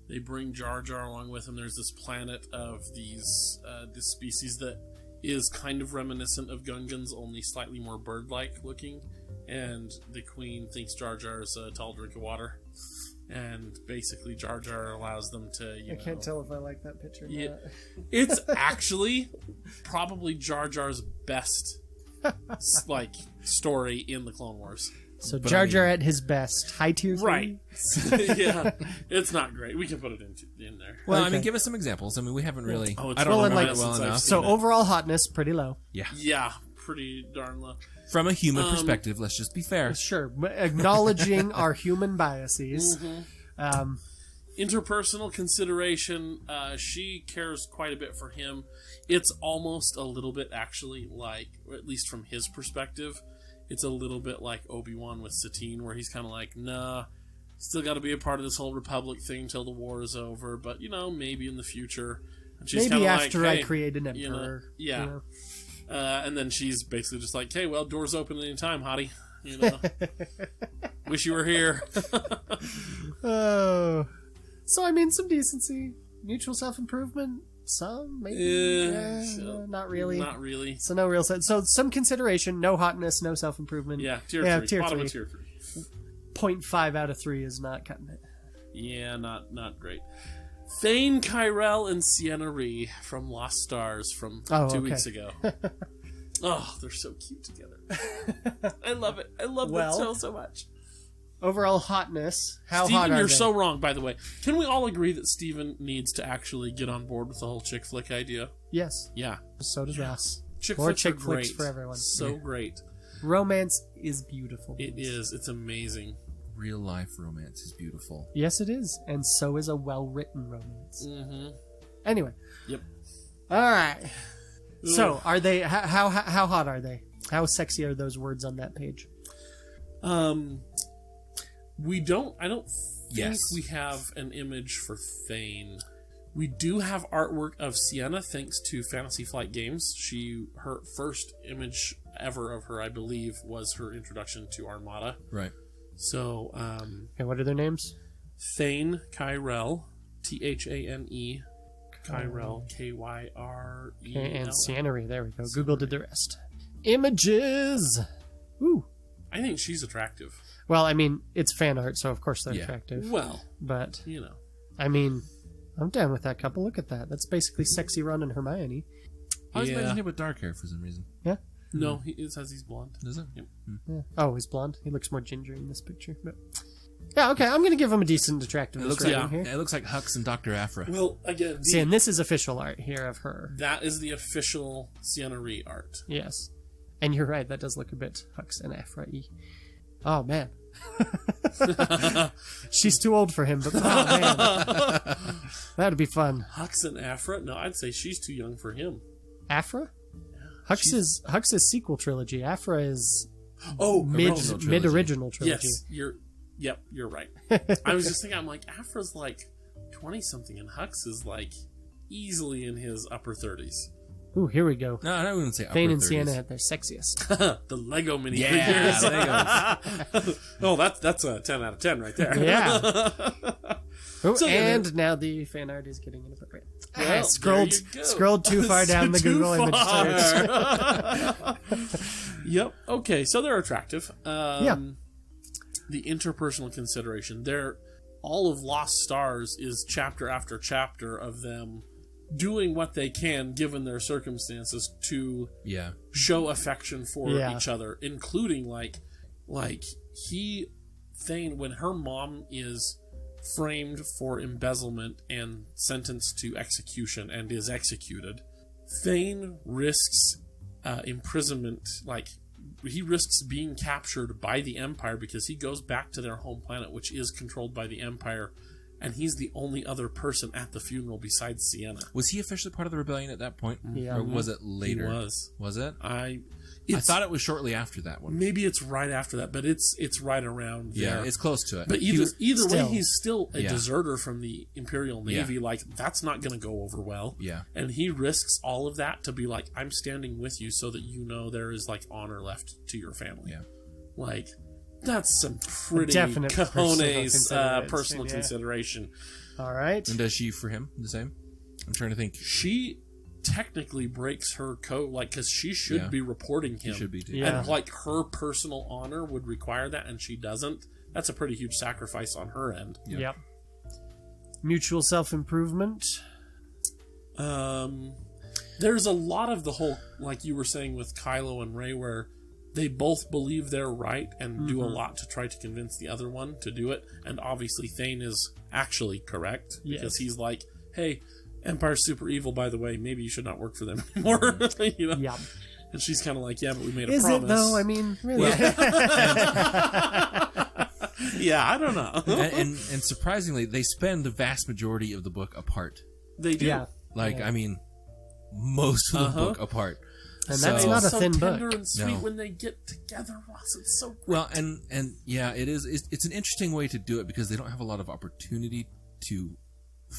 They bring Jar Jar along with them. There's this planet of this species that is kind of reminiscent of Gungans, only slightly more bird-like looking. And the Queen thinks Jar Jar is a tall drink of water. And basically Jar Jar allows them to, I can't tell if I like that picture. Yeah, it's actually probably Jar Jar's best like story in the Clone Wars. So Jar Jar at his best, high tier 3? Right. Yeah, it's not great. We can put it in there. Well, I Okay. mean, give us some examples. I mean, we haven't really. Oh, it's I don't well, know and it like- well since I've enough. seen So it. overall hotness, pretty low. Yeah. Yeah, pretty darn low. From a human perspective, let's just be fair. Sure, acknowledging our human biases. Interpersonal consideration, she cares quite a bit for him. It's almost a little bit actually like, or at least from his perspective, it's a little bit like Obi-Wan with Satine, where he's kind of like, nah, still got to be a part of this whole Republic thing till the war is over, but maybe in the future. And she's Maybe kinda after like, I hey, create an you know, emperor. yeah. you know. And then she's basically just like, hey, well, door's open at any time, hottie. Wish you were here. Oh. So, I mean, some decency. Mutual self-improvement. Some, maybe. Not really. Not really. So, no real sense. So, some consideration. No hotness, no self-improvement. Yeah, tier 3. Tier Bottom 3. of tier 3. 0.5 out of 3 is not cutting it. Yeah, not great. Thane Kyrell and Sienna Ree from Lost Stars from 2 weeks ago. Oh, they're so cute together. I love it. I love that show so much. Overall hotness. How Steven, hot are you're they? so wrong, by the way. Can we all agree that Steven needs to actually get on board with the whole chick flick idea? Yes. Yeah. So does Ross. Chick More flicks chick are flicks great. for everyone. So great. Romance is beautiful. It is. It's amazing. Real life romance is beautiful. Yes, it is. And so is a well-written romance. Mm-hmm. Anyway. Yep. All right. So, are they... How hot are they? How sexy are those words on that page? We don't... I don't think Yes. we have an image for Thane. We do have artwork of Sienna, thanks to Fantasy Flight Games. Her first image ever of her, I believe, was her introduction to Armada. Right. So, Okay, what are their names? Thane Kyrell, Thane, Kyrell, Kyre. Okay, and Sienna. There we go. Google did the rest. Images! Ooh. I think she's attractive. Well, I mean, it's fan art, so of course they're Yeah. attractive. Well, But, I I mean, I'm down with that couple. Look at that. That's basically Sexy Ron and Hermione. I was Yeah. imagining him with dark hair for some reason. Yeah? No, it says he's blonde. Does it? Yep. Yeah. Oh, he's blonde. He looks more ginger in this picture. But yeah, okay. I'm going to give him a decent It attractiveness looks rating like here. it looks like Hux and Dr. Afra. Well, again, See, and this is official art here of her. that is the official Sienna Ree art. Yes. And you're right. That does look a bit Hux and Afra-y. Oh, man. She's too old for him, but oh, man. That'd be fun. Hux and Afra? No, I'd say she's too young for him. Afra? Hux is sequel trilogy. Afra is Oh, mid original trilogy. Yes, you're right. I was just thinking, I'm like, Afra's like 20-something, and Hux is like easily in his upper 30s. Ooh, here we go. No, I wouldn't say upper Thane and 30s. Sienna at their sexiest. The Lego minifigures. Yeah, Legos. Oh, that's a 10 out of 10 right there. Yeah. Oh, So, and now the fan art is getting inappropriate. Well, I scrolled too far down the Too Google image far. search. Yep. Okay, so they're attractive. Yeah. The interpersonal consideration. All of Lost Stars is chapter after chapter of them doing what they can, given their circumstances, to Yeah. show affection for Yeah. each other, including Thane, when her mom is framed for embezzlement and sentenced to execution and is executed, Thane risks imprisonment, risks being captured by the Empire because he goes back to their home planet, which is controlled by the Empire, and he's the only other person at the funeral besides Sienna. Was he officially part of the rebellion at that point? Yeah. Or was it later? He was. Was it? I thought it was shortly after that one. Maybe it's right after that, but it's right around there. Yeah, it's close to it. But either way, he's still a Yeah. deserter from the Imperial Navy. Like, that's not going to go over well. Yeah. And he risks all of that to be like, I'm standing with you so that you know there is, like, honor left to your family. Yeah. Like, that's some pretty Definite cojones personal consideration. All right. And does she for him the same? I'm trying to think. She technically breaks her code, like, because she should be reporting him. She should be too. Yeah. And, like, her personal honor would require that, and she doesn't. That's a pretty huge sacrifice on her end. Yep. Mutual self-improvement. There's a lot of the whole, like you were saying with Kylo and Rey, where they both believe they're right and do a lot to try to convince the other one to do it. And obviously Thane is actually correct because he's like, hey, Empire's super evil, by the way. Maybe you should not work for them anymore. You know? Yep. And she's kind of like, yeah, but we made a Is promise. it though? I mean, really? Yeah, I don't know. And surprisingly, they spend the vast majority of the book apart. They do. Yeah. Like, I mean, most of the book apart. And that's not a so thin tender book. and sweet No. when they get together, Ross. It's so great. Well, and yeah, it is. It's an interesting way to do it because they don't have a lot of opportunity to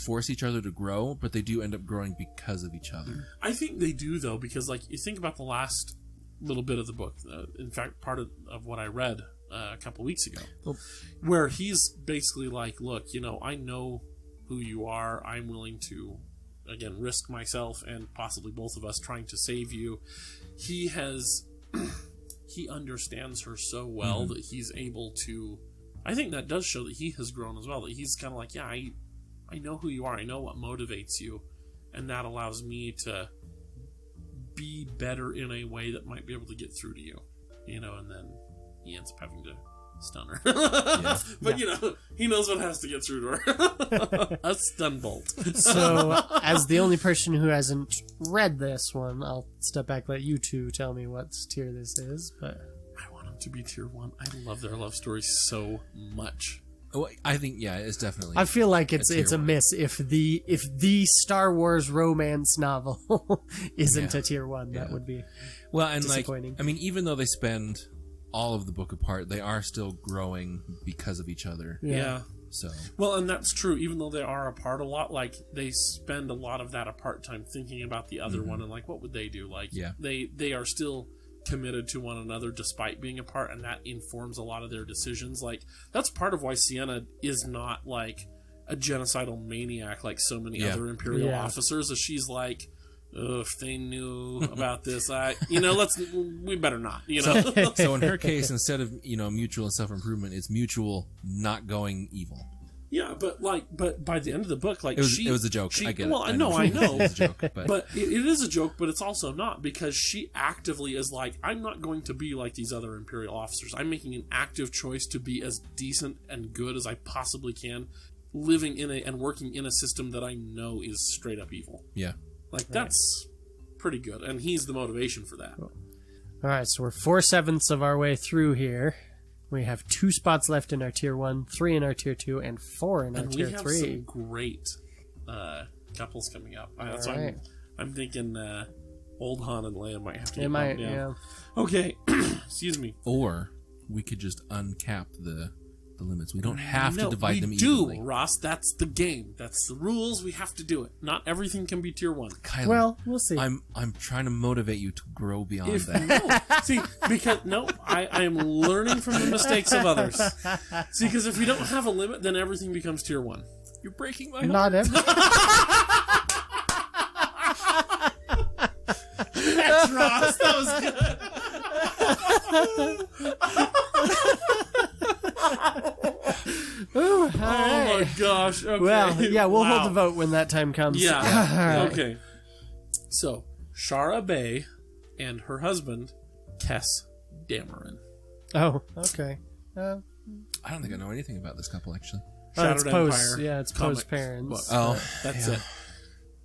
force each other to grow, but they do end up growing because of each other. I think they do, though, because, like, you think about the last little bit of the book. In fact, part of what I read a couple weeks ago, where he's basically like, look, you know, I know who you are. I'm willing to, again, risk myself and possibly both of us trying to save you. He understands her so well that he's able to, I think that does show that he has grown as well, that he's kind of like, yeah, I know who you are. I know what motivates you. And that allows me to be better in a way that might be able to get through to you. You know, and then he ends up having to stun her. But, you know, he knows what has to get through to her. A stun bolt. So, as the only person who hasn't read this one, I'll step back, let you two tell me what tier this is. But I want him to be tier 1. I love their love story so much. Oh, I think it's definitely. I feel like it's tier a one. miss if the Star Wars romance novel isn't a tier 1. That would be well, and like, disappointing. I mean, even though they spend all of the book apart, they are still growing because of each other. Yeah. So Well, and that's true. Even though they are apart a lot, like, they spend a lot of that apart time thinking about the other one and, like, what would they do? Like, they are still committed to one another despite being apart, and that informs a lot of their decisions. Like, that's part of why Sienna is not, like, a genocidal maniac like so many other Imperial officers, as she's like, if they knew about this, we better not, you know. So in her case, instead of, you know, mutual and self-improvement, it's mutual not going evil. Yeah, but by the end of the book, like, It was a joke. I get it. Well, I know. know. It's a joke, But it is a joke, but it's also not, because she actively is like, I'm not going to be like these other Imperial officers. I'm making an active choice to be as decent and good as I possibly can, living in and working in a system that I know is straight up evil. Yeah. Like, that's pretty good, and he's the motivation for that. All right, so we're 4/7 of our way through here. We have 2 spots left in our tier 1, 3 in our tier 2, and 4 in our tier 3. We have some great couples coming up. That's why I'm thinking old Han and Leia might have to get bumped down. Okay, excuse me. Or we could just uncap the limits. We don't have to divide them we evenly. do, Ross. That's the game. That's the rules. We have to do it. Not everything can be tier 1. Kylie, Well, we'll see. I'm trying to motivate you to grow beyond If that. no, see, because I am learning from the mistakes of others. See, because if we don't have a limit, then everything becomes tier 1. You're breaking my heart. Not every. That's Ross. That was good. Ooh, Oh my gosh. Okay. Well, yeah, we'll hold the vote when that time comes. Yeah. All right. Okay. So, Shara Bay and her husband, Kess Dameron. Oh, okay. I don't think I know anything about this couple, actually. It's Shattered Poe's. Empire Yeah, it's comic Poe's parents. book. Oh, That's it.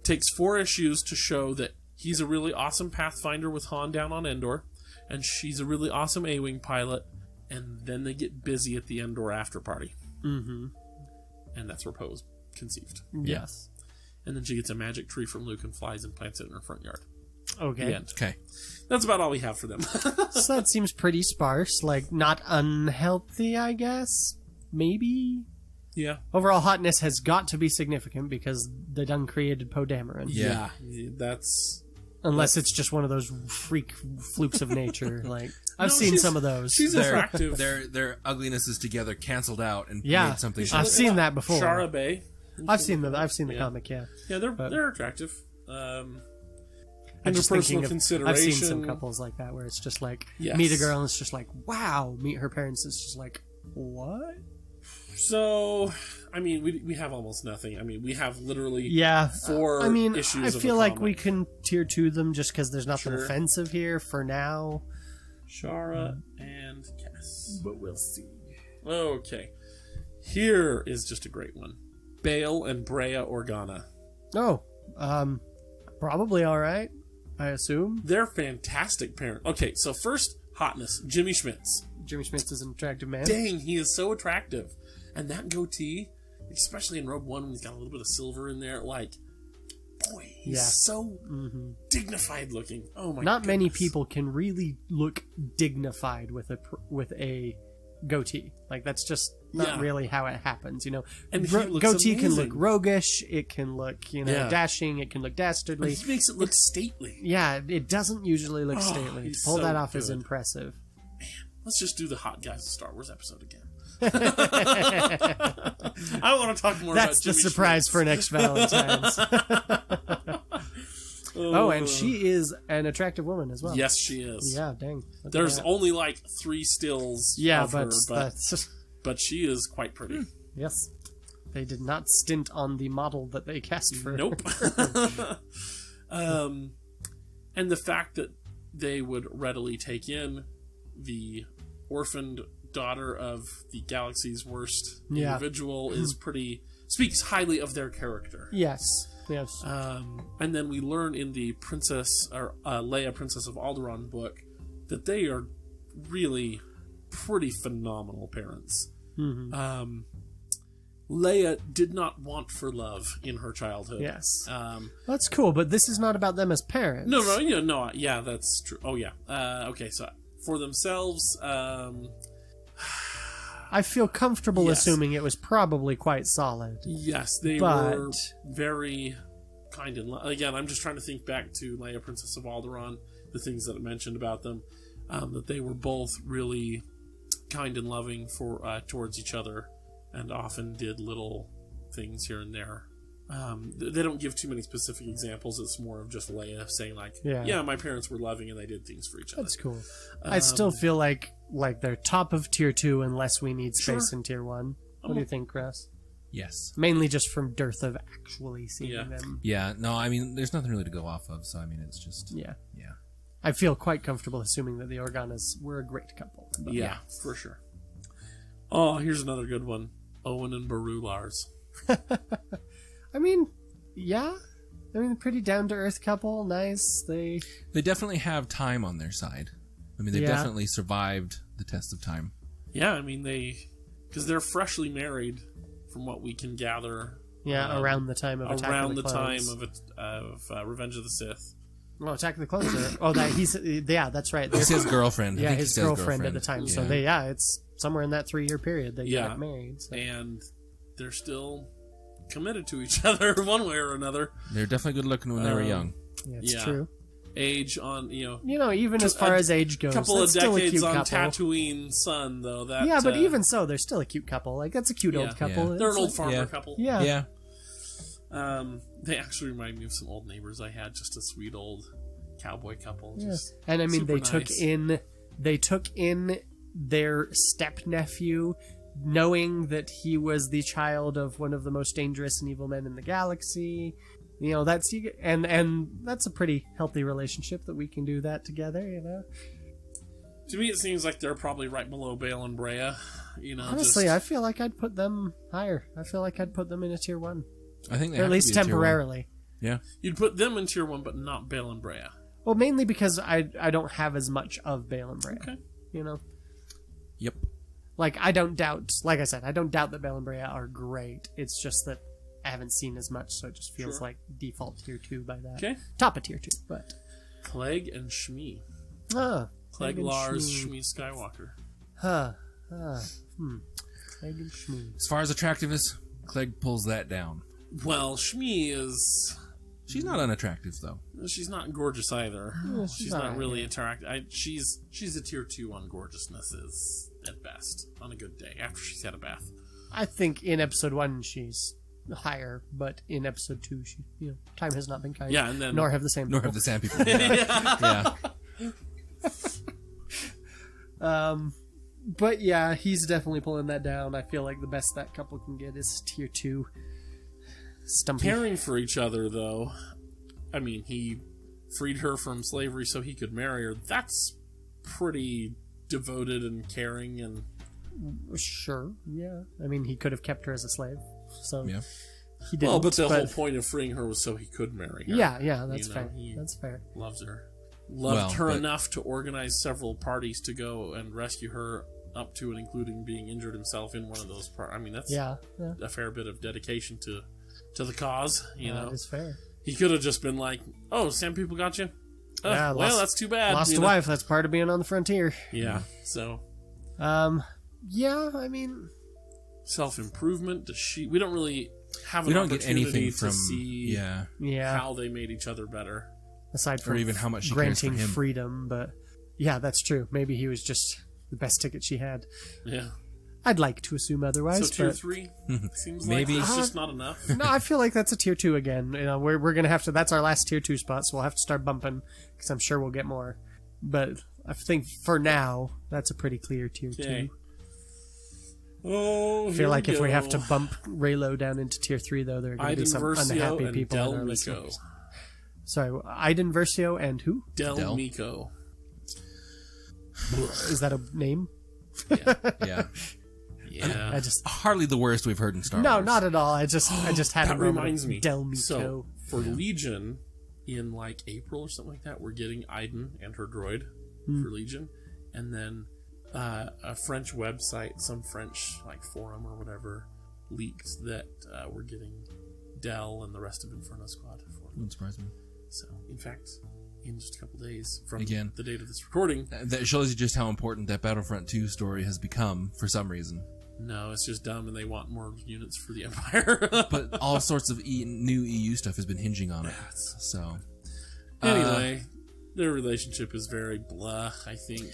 Takes 4 issues to show that he's a really awesome Pathfinder with Han down on Endor, and she's a really awesome A-Wing pilot. And then they get busy at the Endor after party. Mm-hmm. And that's where Poe's conceived. Yes. And then she gets a magic tree from Luke and flies and plants it in her front yard. Okay. The end. Okay. That's about all we have for them. So that seems pretty sparse. Like, not unhealthy, I guess? Maybe? Yeah. Overall hotness has got to be significant because they done created Poe Dameron. Yeah. That's... Unless it's just one of those freak flukes of nature. Like, I've No, seen she's- some of those. She's attractive. Their uglinesses together canceled out and Yeah. made something. I've seen that before. Shara Bay. I've seen the Yeah. comic, yeah. Yeah, they're attractive. I'm Under just personal thinking of, consideration. I've seen some couples like that where it's just like, Yes. meet a girl and it's just like, wow. Meet her parents, it's just like, what? So, I mean, we have almost nothing. I mean, we have literally Yeah. 4 I mean, issues I of feel a like comic. we can tier 2 them just because there's nothing Sure. offensive here for now. Shara and Cass. But we'll see. Okay. Here is just a great one. Bale and Brea Organa. Oh, probably all right, I assume. They're fantastic parents. Okay, so first, hotness. Jimmy Schmitz. Jimmy Smith is an attractive man. Dang, he is so attractive. And that goatee, especially in Rogue One when he's got a little bit of silver in there, like, boy, he's Yeah. so dignified looking. Oh my Not many goodness. people can really look dignified with a goatee. Like, that's just not Yeah. really how it happens, you know. And he looks goatee can look amazing. roguish, it can look, Yeah. dashing, it can look But dastardly. he makes it look stately. Yeah, it doesn't usually look Oh, stately. To he's pull so that off is good. impressive. Let's just do the Hot Guys of Star Wars episode again. I want to talk more That's about the Jimmy surprise Schmitz. for next Valentine's. Oh, and she is an attractive woman as well. Yes, she is. Yeah, dang. Look at There's that. only like 3 stills Yeah, of her, but that's... but she is quite pretty. Yes. They did not stint on the model that they cast for her. Nope. And the fact that they would readily take in the orphaned daughter of the galaxy's worst Yeah. individual is speaks highly of their character. Yes. Yes. And then we learn in the Leia, Princess of Alderaan book that they are really pretty phenomenal parents. Mm-hmm. Leia did not want for love in her childhood. Yes. Um, That's cool, but this is not about them as parents. yeah, that's true. Oh, yeah. Okay, so for themselves, I feel comfortable Yes. assuming it was probably quite solid. yes, they But- were very kind and again, I'm just trying to think back to Leia, Princess of Alderaan, the things that I mentioned about them, that they were both really kind and loving towards each other, and often did little things here and there. They don't give too many specific examples. It's more of just Leia saying like, Yeah. my parents were loving and they did things for each other. That's cool. I still feel like they're top of tier 2 unless we need space Sure. in tier 1. What do you think, Chris? Yes. Mainly just from dearth of actually seeing Yeah. them. Yeah. No, I mean, there's nothing really to go off of. So I mean, it's just Yeah. yeah. I feel quite comfortable assuming that the Organas were a great couple. But Yeah, for sure. Oh, here's another good one. Owen and Beru Lars. I mean, yeah. I mean, pretty down-to-earth couple. Nice. They definitely have time on their side. I mean, they've Yeah. definitely survived the test of time. Yeah, I mean because they're freshly married, from what we can gather. around the time of Attack Around of the the time Clones. of Revenge of the Sith. Well, Attack of the Clones. That's right. It's his girlfriend. I Yeah, think his he says girlfriend at the time. So it's somewhere in that 3-year period they Yeah. got married. So. And they're still committed to each other one way or another. They're definitely good looking when they were young. Yeah, it's Yeah. true. Age on, Even as far as age goes, couple of that's still a decades cute on couple. Tatooine Sun, though. That, Yeah, but even so, they're still a cute couple. Like, that's a cute Yeah. old couple. Yeah. they're an It's old like- farmer yeah. couple. Yeah. Yeah. They actually remind me of some old neighbors I had. Just a sweet old cowboy couple. Yeah. Just And I mean, super they took in their step nephew, knowing that he was the child of one of the most dangerous and evil men in the galaxy. That's and that's a pretty healthy relationship that we can do that together. To me, it seems like they're probably right below Bale and Brea. Honestly, I feel like I'd put them higher. I feel like I'd put them in a tier 1, I think they or have at to least be a tier one. temporarily. Yeah. you'd put them in tier 1, but not Bale and Brea. Well, mainly because I don't have as much of Bale and Brea. Okay. You know? Yep. Like, I don't doubt, like I said, I don't doubt that Bale and Brea are great. It's just that I haven't seen as much, so it just feels Sure. like default tier 2 by that. Okay. Top of tier 2, but... Clegg and Shmi. Ah. Clegg and Lars, Shmi. Shmi Skywalker. Clegg and Shmi. As far as attractiveness, Clegg pulls that down. Well, Shmi is... She's not unattractive, though. She's not gorgeous either. She's not not really either. attractive. She's a tier 2 on gorgeousness is at best on a good day after she's had a bath. I think in episode 1 she's higher, but in episode 2 she, time has not been kind. Yeah, and then Nor have the same Nor people. have the sand people. Yeah. But yeah, he's definitely pulling that down. I feel like the best that couple can get is tier 2. Stumpy. caring for each other, though. I mean, he freed her from slavery so he could marry her. That's pretty devoted and caring, and Sure, yeah. I mean, he could have kept her as a slave, so Yeah. he didn't. well, but the whole point of freeing her was so he could marry her. Yeah, that's You know, fair. he- That's fair. Loves her. Loved her but- enough to organize several parties to go and rescue her, up to and including being injured himself in one of those parties. I mean, that's Yeah. a fair bit of dedication to the cause, you know. That is fair. He could have just been like, "Oh, Sam people got you." Yeah, Well, lost- that's too bad. Lost you a know? wife. That's part of being on the frontier. Yeah. So Yeah. I mean, self-improvement. Does she? We don't really have an We don't get opportunity anything to from see yeah, how they made each other better. aside from or even how much she cares for granting him. freedom, but yeah, that's true. Maybe he was just the best ticket she had. Yeah. I'd like to assume otherwise. So tier but 3 seems Maybe. like it's just not enough. no, I feel like that's a tier 2 again. You know, we're gonna have to. That's our last tier 2 spot, so we'll have to start bumping because I'm sure we'll get more. But I think for now, that's a pretty clear tier 2. Okay. Oh, I feel like if we have to bump Raylo down into tier 3, though, there are going to be some Versio unhappy and people Del in our Mico. listeners. Sorry, Iden Versio and who? Del Mico. Is that a name? yeah. Yeah. I just Hardly the worst we've heard in Star no, Wars. not at all. I just had That a moment of reminds me. Del Mico. So for Legion, in like April or something like that, we're getting Iden and her droid for Legion, and then a French website, some French like forum or whatever, leaked that we're getting Del and the rest of Inferno Squad for. Wouldn't surprise me. So, in fact, in just a couple days from Again. the date of this recording, That shows you just how important that Battlefront 2 story has become for some reason. no, it's just dumb, and they want more units for the Empire. But all sorts of new EU stuff has been hinging on it. So Anyway, their relationship is very blah, I think.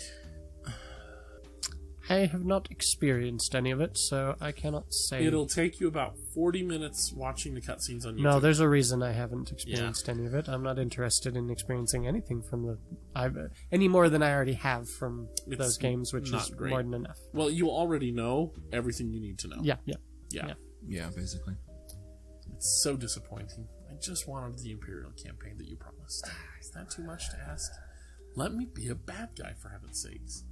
I have not experienced any of it, so I cannot say. It'll take you about 40 minutes watching the cutscenes on YouTube. No, there's a reason I haven't experienced any of it. I'm not interested in experiencing anything from any more than I already have from It's those games, which not is great. more than enough. Well, you already know everything you need to know. Yeah. Yeah. yeah, basically. It's so disappointing. I just wanted the Imperial campaign that you promised. Is that too much to ask? Let me be a bad guy, for heaven's sakes.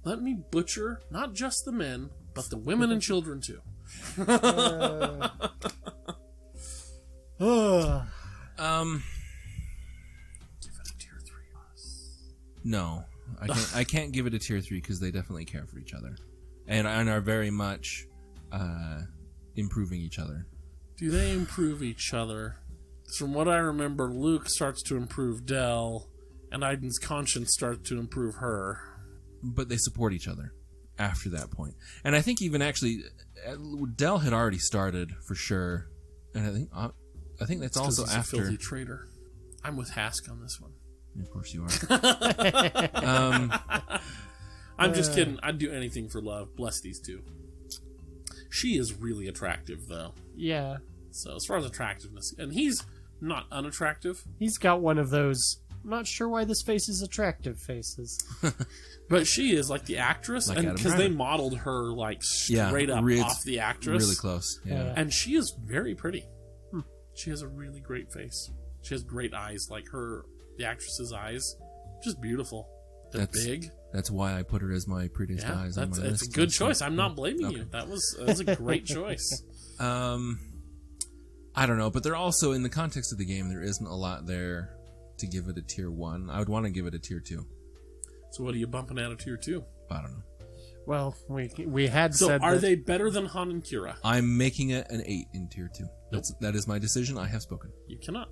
Let me butcher not just the men, but the women and children too. Give it a tier 3 us. No, I can't give it a tier 3 because they definitely care for each other, and are very much improving each other. Do they improve each other? From what I remember, Luke starts to improve Del, and Iden's conscience starts to improve her. But they support each other after that point. And I think even actually, Del had already started for sure, and I think that's also He's a after. filthy traitor. I'm with Hask on this one. Of course you are. I'm just kidding. I'd do anything for love. Bless these two. She is really attractive, though. Yeah. So as far as attractiveness, and he's not unattractive, He's got one of those, I'm not sure why this face is attractive faces. but she is like the actress, Like and Adam because they Driver. modeled her like Yeah, straight up it's off the actress, Really close. Yeah. and she is very pretty. She has a really great face. She has great eyes, like the actress's eyes, just beautiful. They're big. That's why I put her as my prettiest Yeah, eyes on my list. it's a good So- choice. I'm not blaming you. That was a great choice. I don't know, but they're also in the context of the game. There isn't a lot there to give it a tier 1. I would want to give it a tier 2. So what are you bumping out of tier 2? I don't know. Well, we had So said are that- they better than Han and Kira? I'm making it an 8 in tier 2. That is my decision. I have spoken. You cannot.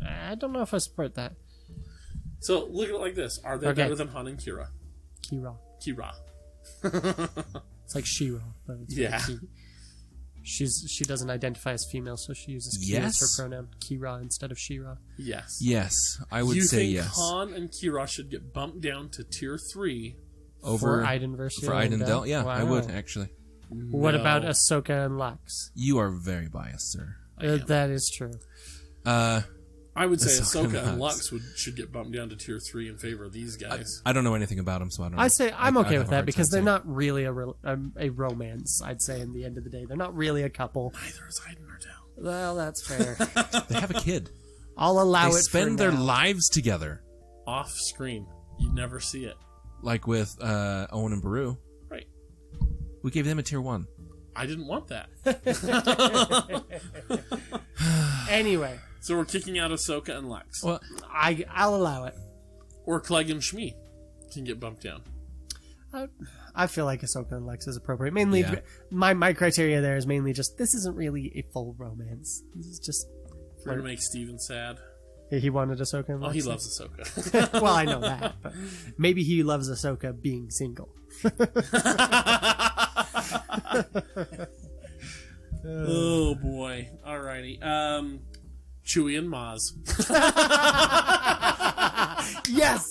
I don't know if I support that. So look at it like this: are they Okay. better than Han and Kira? Kira. Kira. It's like Shira, but it's Yeah. Ki. She doesn't identify as female, so she uses Ki Yes. as her pronoun, Kira instead of Shira. Yes. Yes, I would you say think yes. Han and Kira should get bumped down to tier 3? Over For Iden versus for Iden Del? Del? Yeah, I Wow. would, actually. What No. about Ahsoka and Lux? You are very biased, sir. That is true. I would say Ahsoka Ahsoka and and Lux. Lux should get bumped down to tier 3 in favor of these guys. I don't know anything about him, so I don't know. I say I'm I okay have with a that hard because time they're saying. not really a romance. I'd say in the end of the day, they're not really a couple. Neither is Iden or Del. Well, that's fair. They have a kid. I'll allow They it. spend for their now. lives together, Off screen. You never see it. like with Owen and Beru. Right. We gave them a tier 1. I didn't want that. Anyway, So we're kicking out Ahsoka and Lux. Well, I'll allow it. Or Clegg and Shmi can get bumped down. I feel like Ahsoka and Lex is appropriate. Mainly, Yeah. my criteria there is mainly just this isn't really a full romance. This is just We're going to make Steven sad. he wanted Ahsoka and Oh, Lex. he loves Ahsoka. Well, I know that, but maybe he loves Ahsoka being single. Oh, boy. Alrighty. Chewie and Maz. Yes,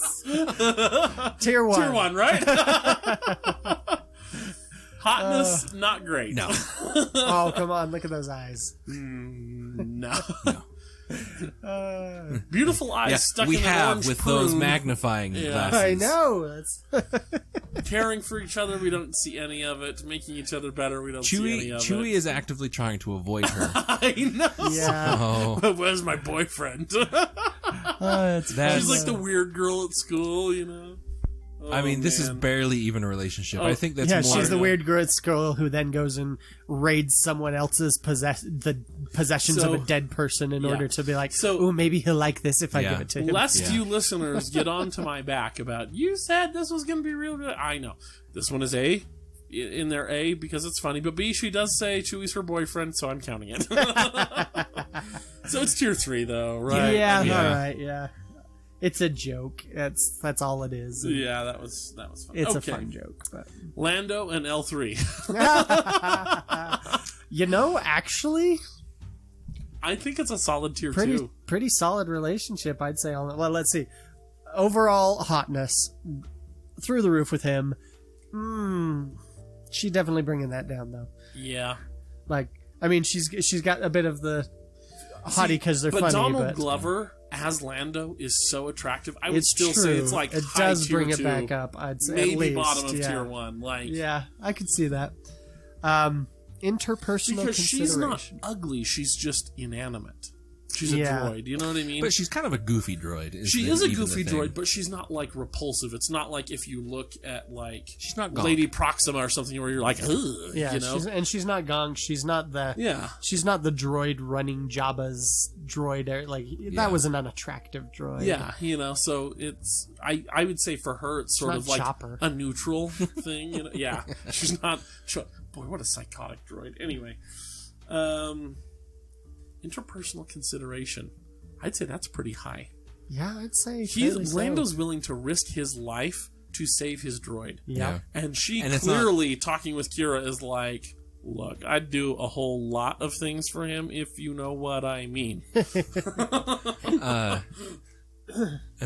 tier 1. Tier 1, right? Hotness, not great. no. Oh, come on! Look at those eyes. No. Uh, Beautiful eyes Yeah, stuck we in an have orange with prune. those magnifying Yeah. glasses. I know. That's Caring for each other, we don't see any of it. Making each other better, we don't see any of Chewie it. is actively trying to avoid her. I know. yeah. Oh, Where's my boyfriend? It's That's- She's like the weird girl at school, you know? I mean, this is man. barely even a relationship. Oh, I think that's yeah, more. she's the weird girl who then goes and raids someone else's possessions So- of a dead person in yeah. order to be like, So- oh, maybe he'll like this if I Yeah. give it to him. Lest Yeah. you listeners get onto my back about, you said this was going to be real good. I know. This one is A, in there A, because it's funny, but B, she does say Chewie's her boyfriend, so I'm counting it. So it's tier 3, though, right? Yeah, Yeah. all right, yeah. It's a joke. That's all it is. And Yeah, that was fun. It's Okay. a fun joke, but Lando and L3. actually, I think it's a solid tier pretty 2. pretty solid relationship, I'd say. Well, let's see. Overall hotness through the roof with him. She definitely bringing that down though. Yeah. Like, I mean, she's got a bit of the hottie because they're But funny. Donald but Glover as Lando is so attractive. I would it's still true. say it's like it high does tier bring it 2, back up. I'd say maybe at least, bottom of yeah. tier 1. Like, Yeah, I could see that. Interpersonal because she's not consideration. ugly. She's just inanimate. She's a Yeah. droid. You know what I mean? But she's kind of a goofy droid. She is a even the goofy thing. droid, but she's not like repulsive. It's not like if you look at like She's not Gonk. Lady Proxima or something where you're like, ugh, Yeah, you know? she's not Gong. She's not the Yeah. She's not the droid running Jabba's droid. Like Yeah. that was an unattractive droid. Yeah, you know, so it's I would say for her it's sort not of like Chopper. a neutral thing. You know? Yeah, she's not. Boy, what a psychotic droid. Anyway, interpersonal consideration. I'd say that's pretty high. Yeah, I'd say fairly so. Lando's willing to risk his life to save his droid, Yeah. and she And it's clearly talking with Kira is like, look, I'd do a whole lot of things for him if you know what I mean. I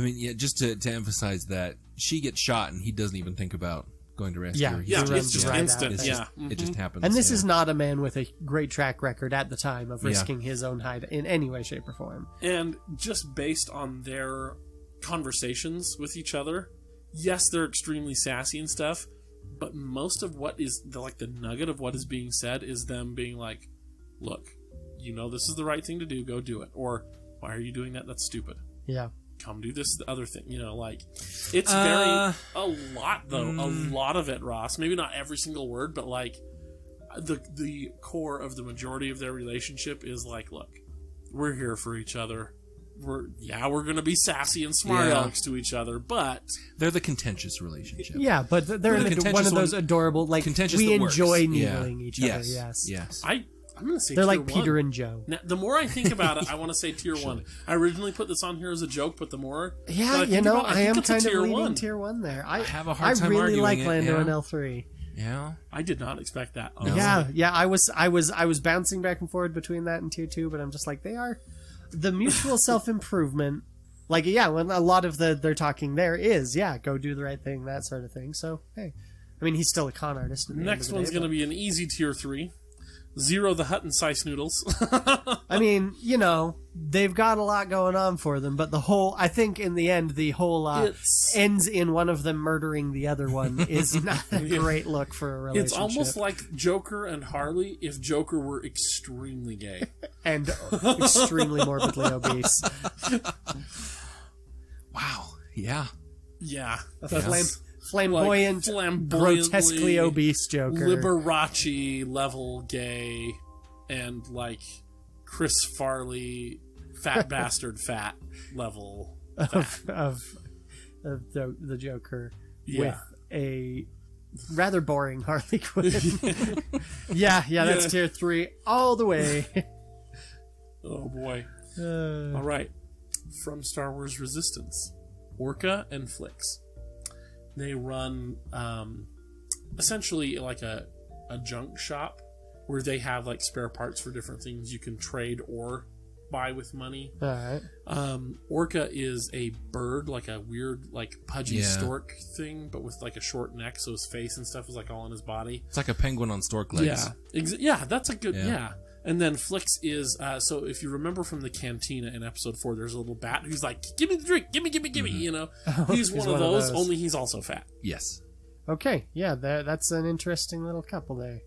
mean, yeah, just to emphasize that she gets shot and he doesn't even think about going to rescue Yeah, her. he Yeah, runs it's just right out instant. there. Yeah, It just happens. And this yeah. is not a man with a great track record at the time of Yeah. risking his own hide in any way, shape, or form. And just based on their conversations with each other, yes, they're extremely sassy and stuff, but most of what is the nugget of what is being said is them being like, look, you know this is the right thing to do, go do it. Or, why are you doing that? That's stupid. Yeah. Come do this, the other thing. You know, like, it's a lot, though. A lot of it, Ross. Maybe not every single word, but, like, the core of the majority of their relationship is like, look, we're here for each other. we're going to be sassy and smart Yeah. alecks to each other, but They're the contentious relationship. Yeah, but they're in contentious one of those one- adorable, like, contentious we that works. enjoy Yeah. needling each other, yes. Yes. I'm going to say They're tier like Peter one. and Joe. Now, the more I think about it, I want to say tier one. I originally put this on here as a joke, but the more Yeah, that I think about it, I am think it's a kind of tier leaning one. tier 1 there. I have a hard time really arguing like it, Lando yeah. and L3. Yeah. I did not expect that. No. Yeah, I was bouncing back and forth between that and tier 2, but I'm just like, they are the mutual self-improvement. Like, yeah, when a lot of they're talking there is, go do the right thing, that sort of thing. So, hey, I mean, he's still a con artist. Next one's going to be an easy tier 3. Zero the Hut and Sice Noodles. I mean, they've got a lot going on for them, but I think in the end, the whole ends in one of them murdering the other one is not a great look for a relationship. It's almost like Joker and Harley if Joker were extremely gay. and extremely morbidly obese. Wow. Yeah. Yeah. Flamboyant, grotesquely obese Joker. Liberace level gay and like Chris Farley fat bastard fat level of the Joker Yeah. with a rather boring Harley Quinn. yeah, that's tier 3 all the way. Oh boy. All right. From Star Wars Resistance, Orca and Flix. They run essentially like a junk shop where they have like spare parts for different things you can trade or buy with money. All right. Orca is a bird, like a weird, like pudgy stork thing, but with like a short neck, so his face and stuff is like all on his body. It's like a penguin on stork legs. Yeah, that's a good. Yeah. And then Flix is so if you remember from the cantina in episode 4, there's a little bat who's like, "Give me the drink, give me, Mm-hmm. He's one of those. Only he's also fat. Yes. Okay, yeah, that's an interesting little couple there.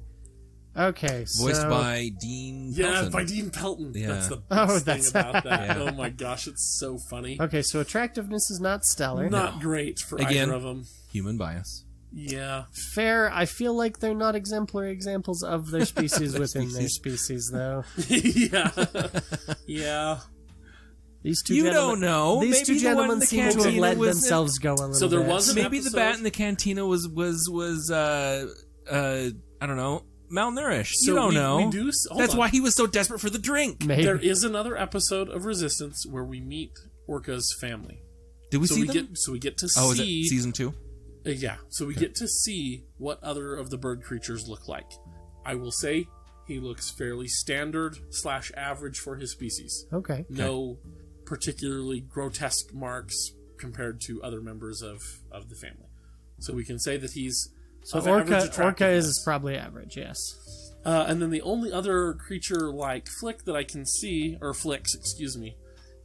Okay, Voiced so... by Dean Pelton. Yeah, by Dean Pelton. Yeah. That's the best thing about that. Yeah. Oh my gosh, it's so funny. Okay, so attractiveness is not stellar. Not great for Again, either of them. Human bias. Yeah. Fair. I feel like they're not exemplary examples of their species within their species, though. Yeah. Yeah. These two You gentlemen, don't know. These Maybe two the one in gentlemen the seem to have cantina let was- themselves go a little So there bit. was an Maybe the episode- bat in the cantina was I don't know, malnourished. So you don't we- know. we do- hold That's on. why he was so desperate for the drink. Maybe. There is another episode of Resistance where we meet Orca's family. Did we So see we them? get to Oh, is it see season 2? yeah. So we get to see what other of the bird creatures look like. I will say he looks fairly standard / average for his species. Okay. No particularly grotesque marks compared to other members of the family. So we can say that he's So of average Orca attractiveness. is probably average, yes. And then the only other creature like Flick that I can see, or Flicks, excuse me,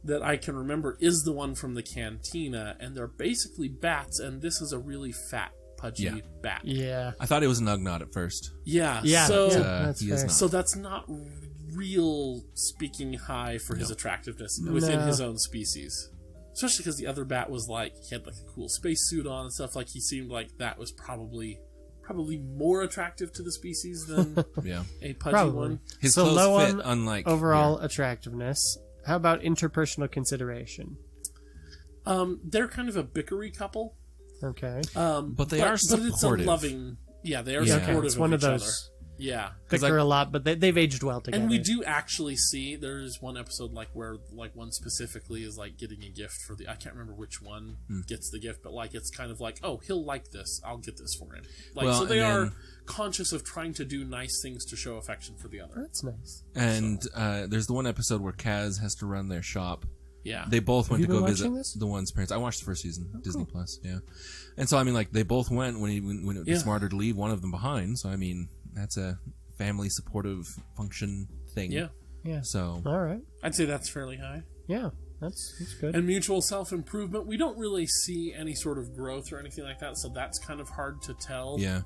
that I can remember is the one from the cantina, and they're basically bats, and this is a really fat, pudgy bat. Yeah. I thought it was an Ugnaught at first. Yeah. Yeah, So, that's he is fair. not. so that's not real speaking high for his attractiveness within No. his own species. Especially because the other bat was like, he had like a cool spacesuit on and stuff. Like he seemed like that was probably more attractive to the species than Yeah. a pudgy Probably. one. His So clothes low fit on unlike overall attractiveness. How about interpersonal consideration? They're kind of a bickery couple. Okay. But they are But it's a supportive. loving. Yeah, they are Yeah. supportive It's of one each of other. those Yeah. bicker a lot, but they've aged well together. And we do actually see there's one episode like where like one specifically is like getting a gift for the I can't remember which one gets the gift, but like it's kind of like, oh, he'll like this, I'll get this for him. Like Well, so they and are then- conscious of trying to do nice things to show affection for the other. That's nice. And there's the one episode where Kaz has to run their shop. Yeah. They both went you to go been visit watching this? the one's parents. I watched the first season, Disney Plus. Yeah, and so I mean, like they both went when it would be Yeah. smarter to leave one of them behind. So I mean, that's a family supportive function thing. Yeah. Yeah. So All right. I'd say that's fairly high. Yeah. That's good. And mutual self-improvement, we don't really see any sort of growth or anything like that, so that's kind of hard to tell. yeah,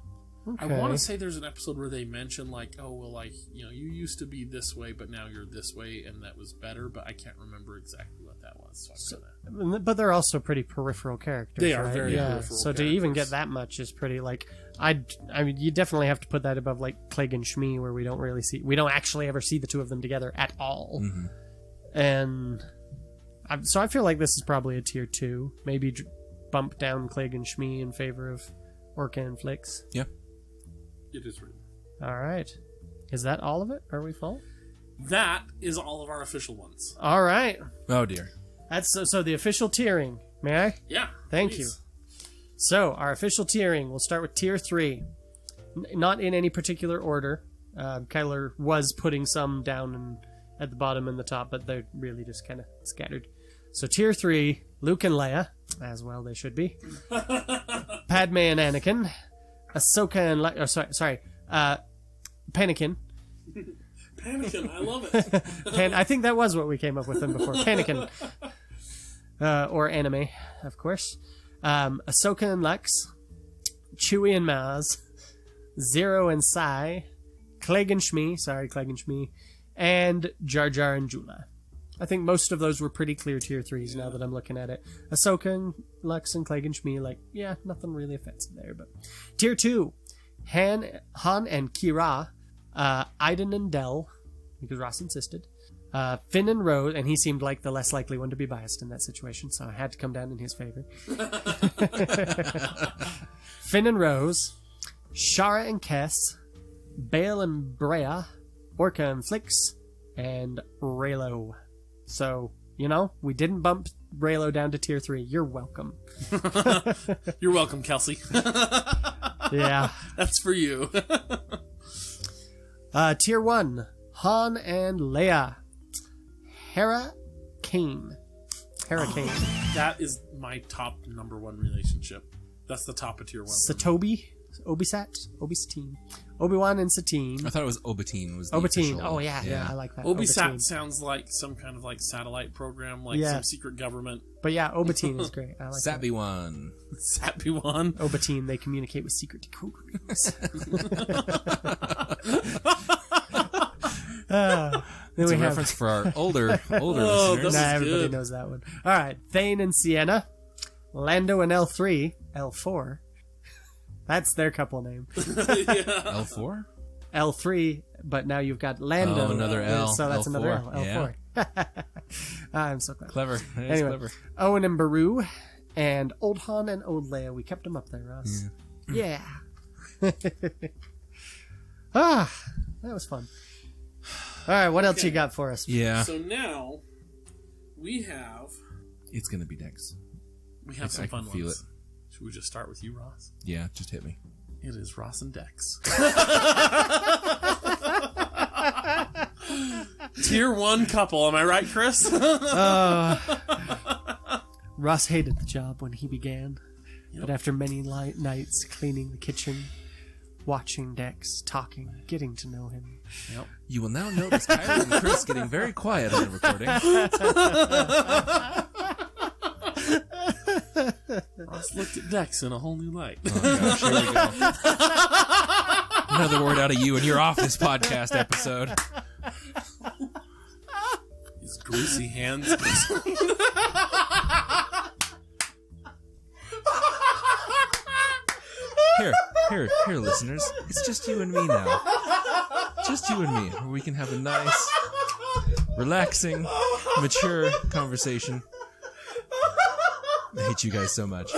I Okay. want to say there's an episode where they mention like, oh well, like you used to be this way, but now you're this way, and that was better. But I can't remember exactly what that was. So I'm gonna... But they're also pretty peripheral characters. They are right? very yeah. peripheral So to even characters. get that much is pretty like I mean you definitely have to put that above like Clegg and Shmi where we don't actually ever see the two of them together at all. Mm-hmm. And So I feel like this is probably a tier 2. Maybe bump down Clegg and Shmi in favor of Orca and Flix. Yeah. It is written. All right. Is that all of it? Are we full? That is all of our official ones. All right. Oh dear. That's so the official tiering. May I? Yeah. Thank please. you. So our official tiering. We'll start with tier 3. Not in any particular order. Kyler was putting some down at the bottom and the top, but they're really just kind of scattered. So tier 3, Luke and Leia, as well they should be. Padme and Anakin. Ahsoka and Panakin. Panakin, I love it. I think that was what we came up with them before. Panakin. Or anime, of course. Ahsoka and Lex. Chewie and Maz. Zero and Sai. Clegg and Shmi. And Jar Jar and Jula. I think most of those were pretty clear tier 3s now that I'm looking at it. Ahsoka and Lex and Clegg and Shmi, like, yeah, nothing really offensive there. But tier 2, Han and Kira, Iden and Del, because Ross insisted, Finn and Rose, and he seemed like the less likely one to be biased in that situation, so I had to come down in his favor. Finn and Rose, Shara and Kess, Bale and Brea, Orca and Flix, and Raylo. So, we didn't bump Raylo down to tier 3. You're welcome. You're welcome, Kelsey. Yeah. That's for you. Tier 1, Han and Leia. HeraKane. That is my top number 1 relationship. That's the top of tier 1. Satobi, Obi-Satine, Obi-Wan and Satine. I thought it was Obatine. Was the Obatine. official- Oh yeah, I like that. Obi-Sat Obatine. sounds like some kind of like satellite program, like Yeah. some secret government. But yeah, Obatine is great. I like that. Sappy one. Satbi-Wan. Obatine, they communicate with secret decoders. Then It's we a have. reference for our older Oh, listeners. that's- Nah, everybody good. knows that one. All right, Thane and Sienna, Lando and L3, L4. That's their couple name. L4? L3, but now you've got Lando. Oh, another L. So that's another L. L4. L4. I'm so clever. Clever. That is Anyway, clever. Owen and Baru, and Old Han and Old Leia. We kept them up there, Ross. Yeah. That was fun. All right, what else you got for us? Yeah. So now we have It's going to be next. some I fun can feel ones. Should we just start with you, Ross? Yeah, just hit me. It is Ross and Dex. Tier 1 couple, am I right, Chris? Ross hated the job when he began, but after many nights cleaning the kitchen, watching Dex, talking, getting to know him. Yep. You will now notice Kyler and Chris getting very quiet on the recording. Ross looked at Dex in a whole new light. Oh, gosh, here we go. Another word out of you, and you're off this podcast episode. His greasy hands. Here, listeners. It's just you and me now. Just you and me, where we can have a nice, relaxing, mature conversation. I hate you guys so much.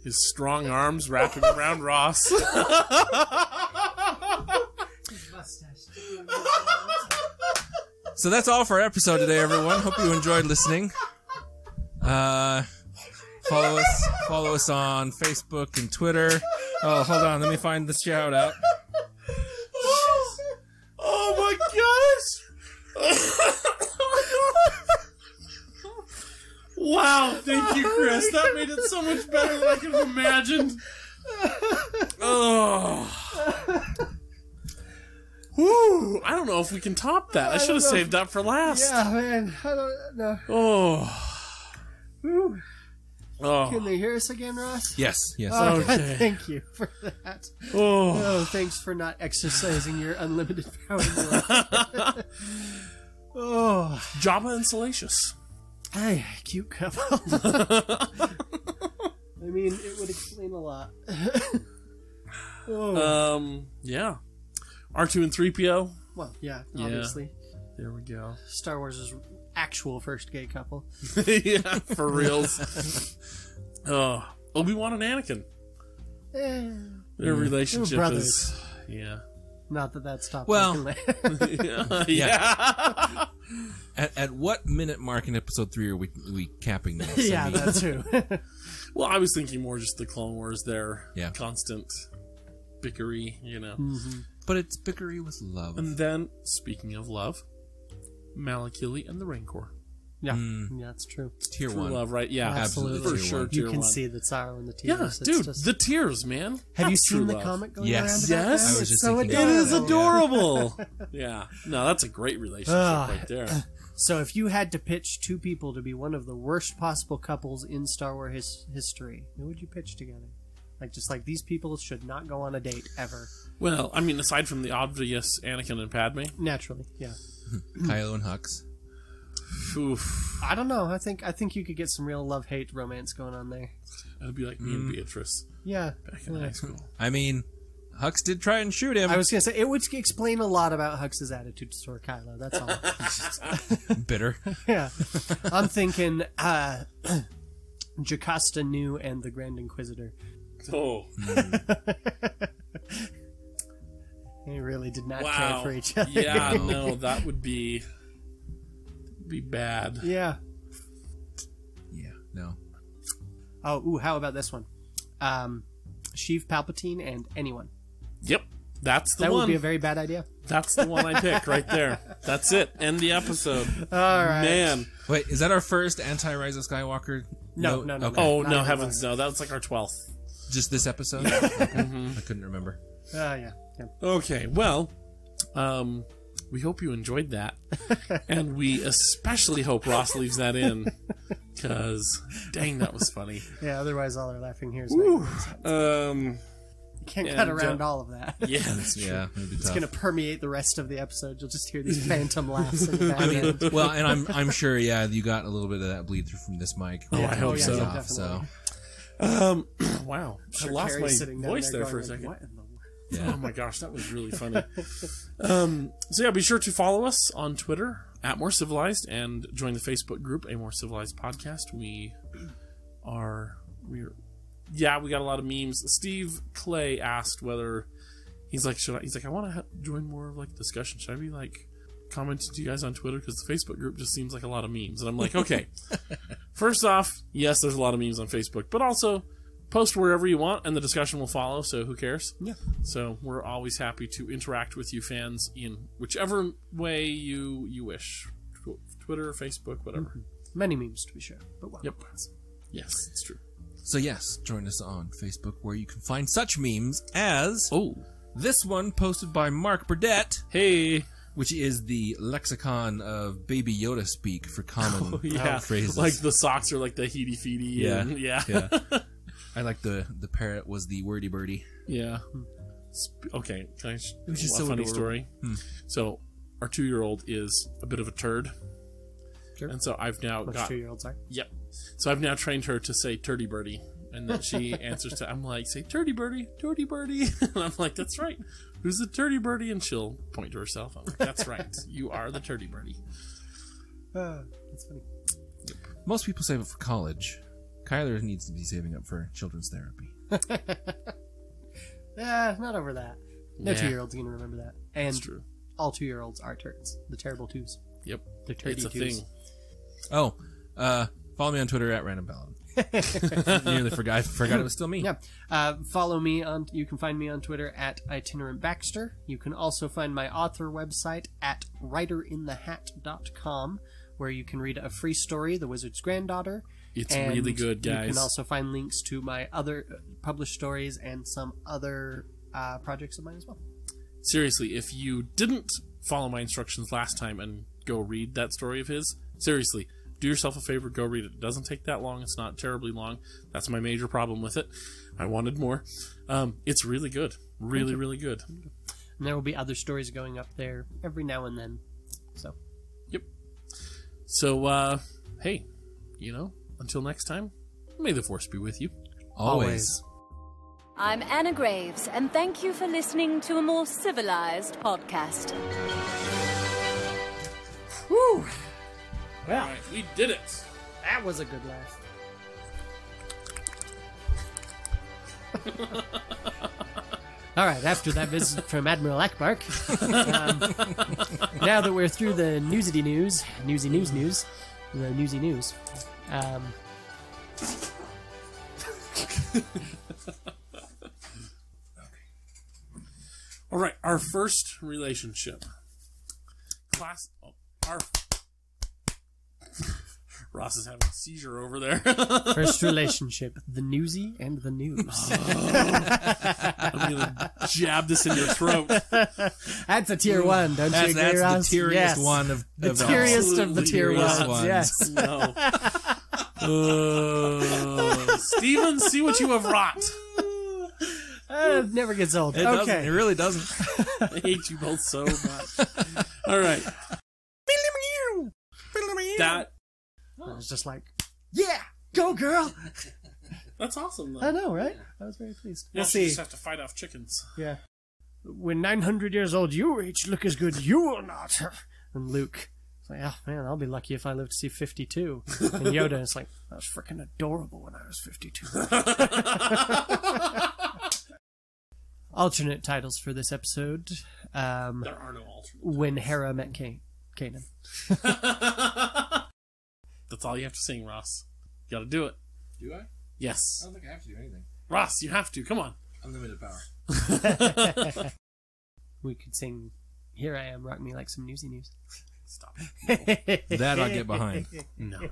His strong arms wrapping around Ross. So that's all for our episode today, everyone. Hope you enjoyed listening. Follow us on Facebook and Twitter. Oh, hold on, let me find the shout out. Oh my gosh! Wow, thank you, Chris. That made it so much better than I could have imagined. Oh. Whew, I don't know if we can top that. I should have saved that for last. Yeah, man. I don't know. Oh. Whew. Oh. Can they hear us again, Ross? Yes. Oh, Okay. thank you for that. Oh. Oh, thanks for not exercising your unlimited power. Oh, Jabba and Salacious. hey, cute couple. I mean, it would explain a lot. Oh. Yeah. R2 and 3PO. Well, yeah, Yeah. obviously. There we go. Star Wars is actual first gay couple. Yeah, for reals. Oh, Obi-Wan and Anakin. Their relationship brothers. is... Yeah. Not that that stopped. Well, Yeah. At what minute mark in episode 3 are we capping this? yeah, that's true. Well, I was thinking more just the Clone Wars, their Yeah. constant bickery, But it's bickery with love. And then, speaking of love, Malakili and the Rancor. Yeah, yeah, that's true. Tier True 1. love, right? Yeah, Absolutely. for Tier sure. one. Tier You can 1. see the sorrow in the Yeah, tears. It's dude, just- the tears, man. have you That's seen true the love. comic going Yes. around about Yes. that? I was It's just so thinking It adorable. is adorable. Yeah. No, that's a great relationship Ah. right there. So if you had to pitch two people to be one of the worst possible couples in Star Wars history, who would you pitch together? Like these people should not go on a date ever. Well, I mean, aside from the obvious Anakin and Padme, Naturally, yeah. Kylo and Hux. oof, I don't know. I think you could get some real love-hate romance going on there. that'd be like me and Beatrice Yeah. back in high school. I mean, Hux did try and shoot him. I was gonna say it would explain a lot about Hux's attitude toward Kylo. That's all. bitter. Yeah, I'm thinking Jocasta Nu and the Grand Inquisitor. Oh, They really did not care wow. for each other. Yeah, no, that would be bad. Yeah. Yeah, no. Oh, ooh, how about this one? Sheev Palpatine and anyone. Yep, that's the That one. would be a very bad idea. That's the one I pick right there. That's it. End the episode. All right. Man. Wait, is that our first anti-Rise of Skywalker? No. Oh, Not no, even heavens, no. That was like our 12th. Just this episode? Okay. I couldn't remember. Yeah. Okay, well, we hope you enjoyed that. And we especially hope Ross leaves that in. Because, dang, that was funny. Yeah, otherwise all our laughing here is Whew. You can't cut and, around all of that. Yeah, that's true. Yeah, it'd be It's tough. going to permeate the rest of the episode. You'll just hear these phantom laughs in the background. Well, and I'm sure, yeah, you got a little bit of that bleed through from this mic. Oh, I hope so. yeah, So, Wow. Sure, I lost Carrie's my sitting down voice there going for a like, second. What in the world? yeah. Oh my gosh, that was really funny. So yeah, be sure to follow us on Twitter at More Civilized and join the Facebook group A More Civilized Podcast. We got a lot of memes. Steve Clay asked whether he's like I want to join more of like the discussion. Should I be like commenting to you guys on Twitter because the Facebook group just seems like a lot of memes? And I'm like, okay. First off, yes, there's a lot of memes on Facebook, but also post wherever you want and the discussion will follow, so who cares? Yeah. So we're always happy to interact with you fans in whichever way you wish. Twitter, Facebook, whatever. Many memes, to be sure. But wow. Yep. Yes, it's true. So yes, join us on Facebook where you can find such memes as this one posted by Mark Burdett, Hey. which is the lexicon of Baby Yoda speak for common phrases. Like the socks are like the heedy feedy. Yeah. And, yeah. I like the parrot was the wordy birdie. Yeah. Okay. Can I was just a so funny adorable. story? So our 2-year-old is a bit of a turd. Sure. And so I've now Most got 2-year-olds are. Yep. So I've now trained her to say turdy birdie. And then she answers to, I'm like, say turdy birdie, turdy birdie. And I'm like, that's right. Who's the turdy birdie? And she'll point to herself. I'm like, that's right. You are the turdy birdie. That's funny. Most people save it for college. Kyler needs to be saving up for children's therapy. Not over that. No Yeah. 2-year-old's going to remember that. And That's true. all 2-year-olds are turds. The terrible twos. Yep. The turdy It's a twos. thing. Oh, follow me on Twitter at Random Ballad. Nearly forgot it was still me. Yeah. Follow me on. You can find me on Twitter at Itinerant Baxter. You can also find my author website at writerinthehat.com, where you can read a free story, The Wizard's Granddaughter. It's And really good, guys. You can also find links to my other published stories and some other projects of mine as well. Seriously, if you didn't follow my instructions last time and go read that story of his, seriously, do yourself a favor, go read it. It doesn't take that long. It's not terribly long. That's my major problem with it. I wanted more. It's really good. Really, really good. And there will be other stories going up there every now and then. So, Yep. So, hey, until next time, may the Force be with you. Always. I'm Anna Graves, and thank you for listening to a More Civilized Podcast. whew. Well, All right, we did it. that was a good laugh. All right, after that visit from Admiral Akbark, now that we're through the newsy news, the newsy news. All right, our first relationship. Ross is having a seizure over there. First relationship, the newsy and the news. I'm gonna jab this in your throat. That's a tier 1, don't you agree, That's Ross? the tieriest Yes. one of The all. tieriest of the tier Absolutely ones, tieriest yes. No. Steven, see what you have wrought. It never gets old. It doesn't. It Okay. really doesn't. I hate you both so much. All right. That I was just like, yeah, go girl. that's awesome though. I know, right? I was very pleased. Now We'll she see. just have to fight off chickens. Yeah. When 900 years old you reach, look as good you will not. And Luke, it's like, oh man, I'll be lucky if I live to see 52. And Yoda is like, I was freaking adorable when I was 52. Alternate titles for this episode. There are no alternates. When Hera met Kanan. That's all you have to sing, Ross. You gotta do it. Do I? Yes. don't think I have to do anything. Ross, you have to. Come on. Unlimited power. We could sing Here I Am, Rock Me Like Some Newsy News. Stop it. That I'll get behind. No.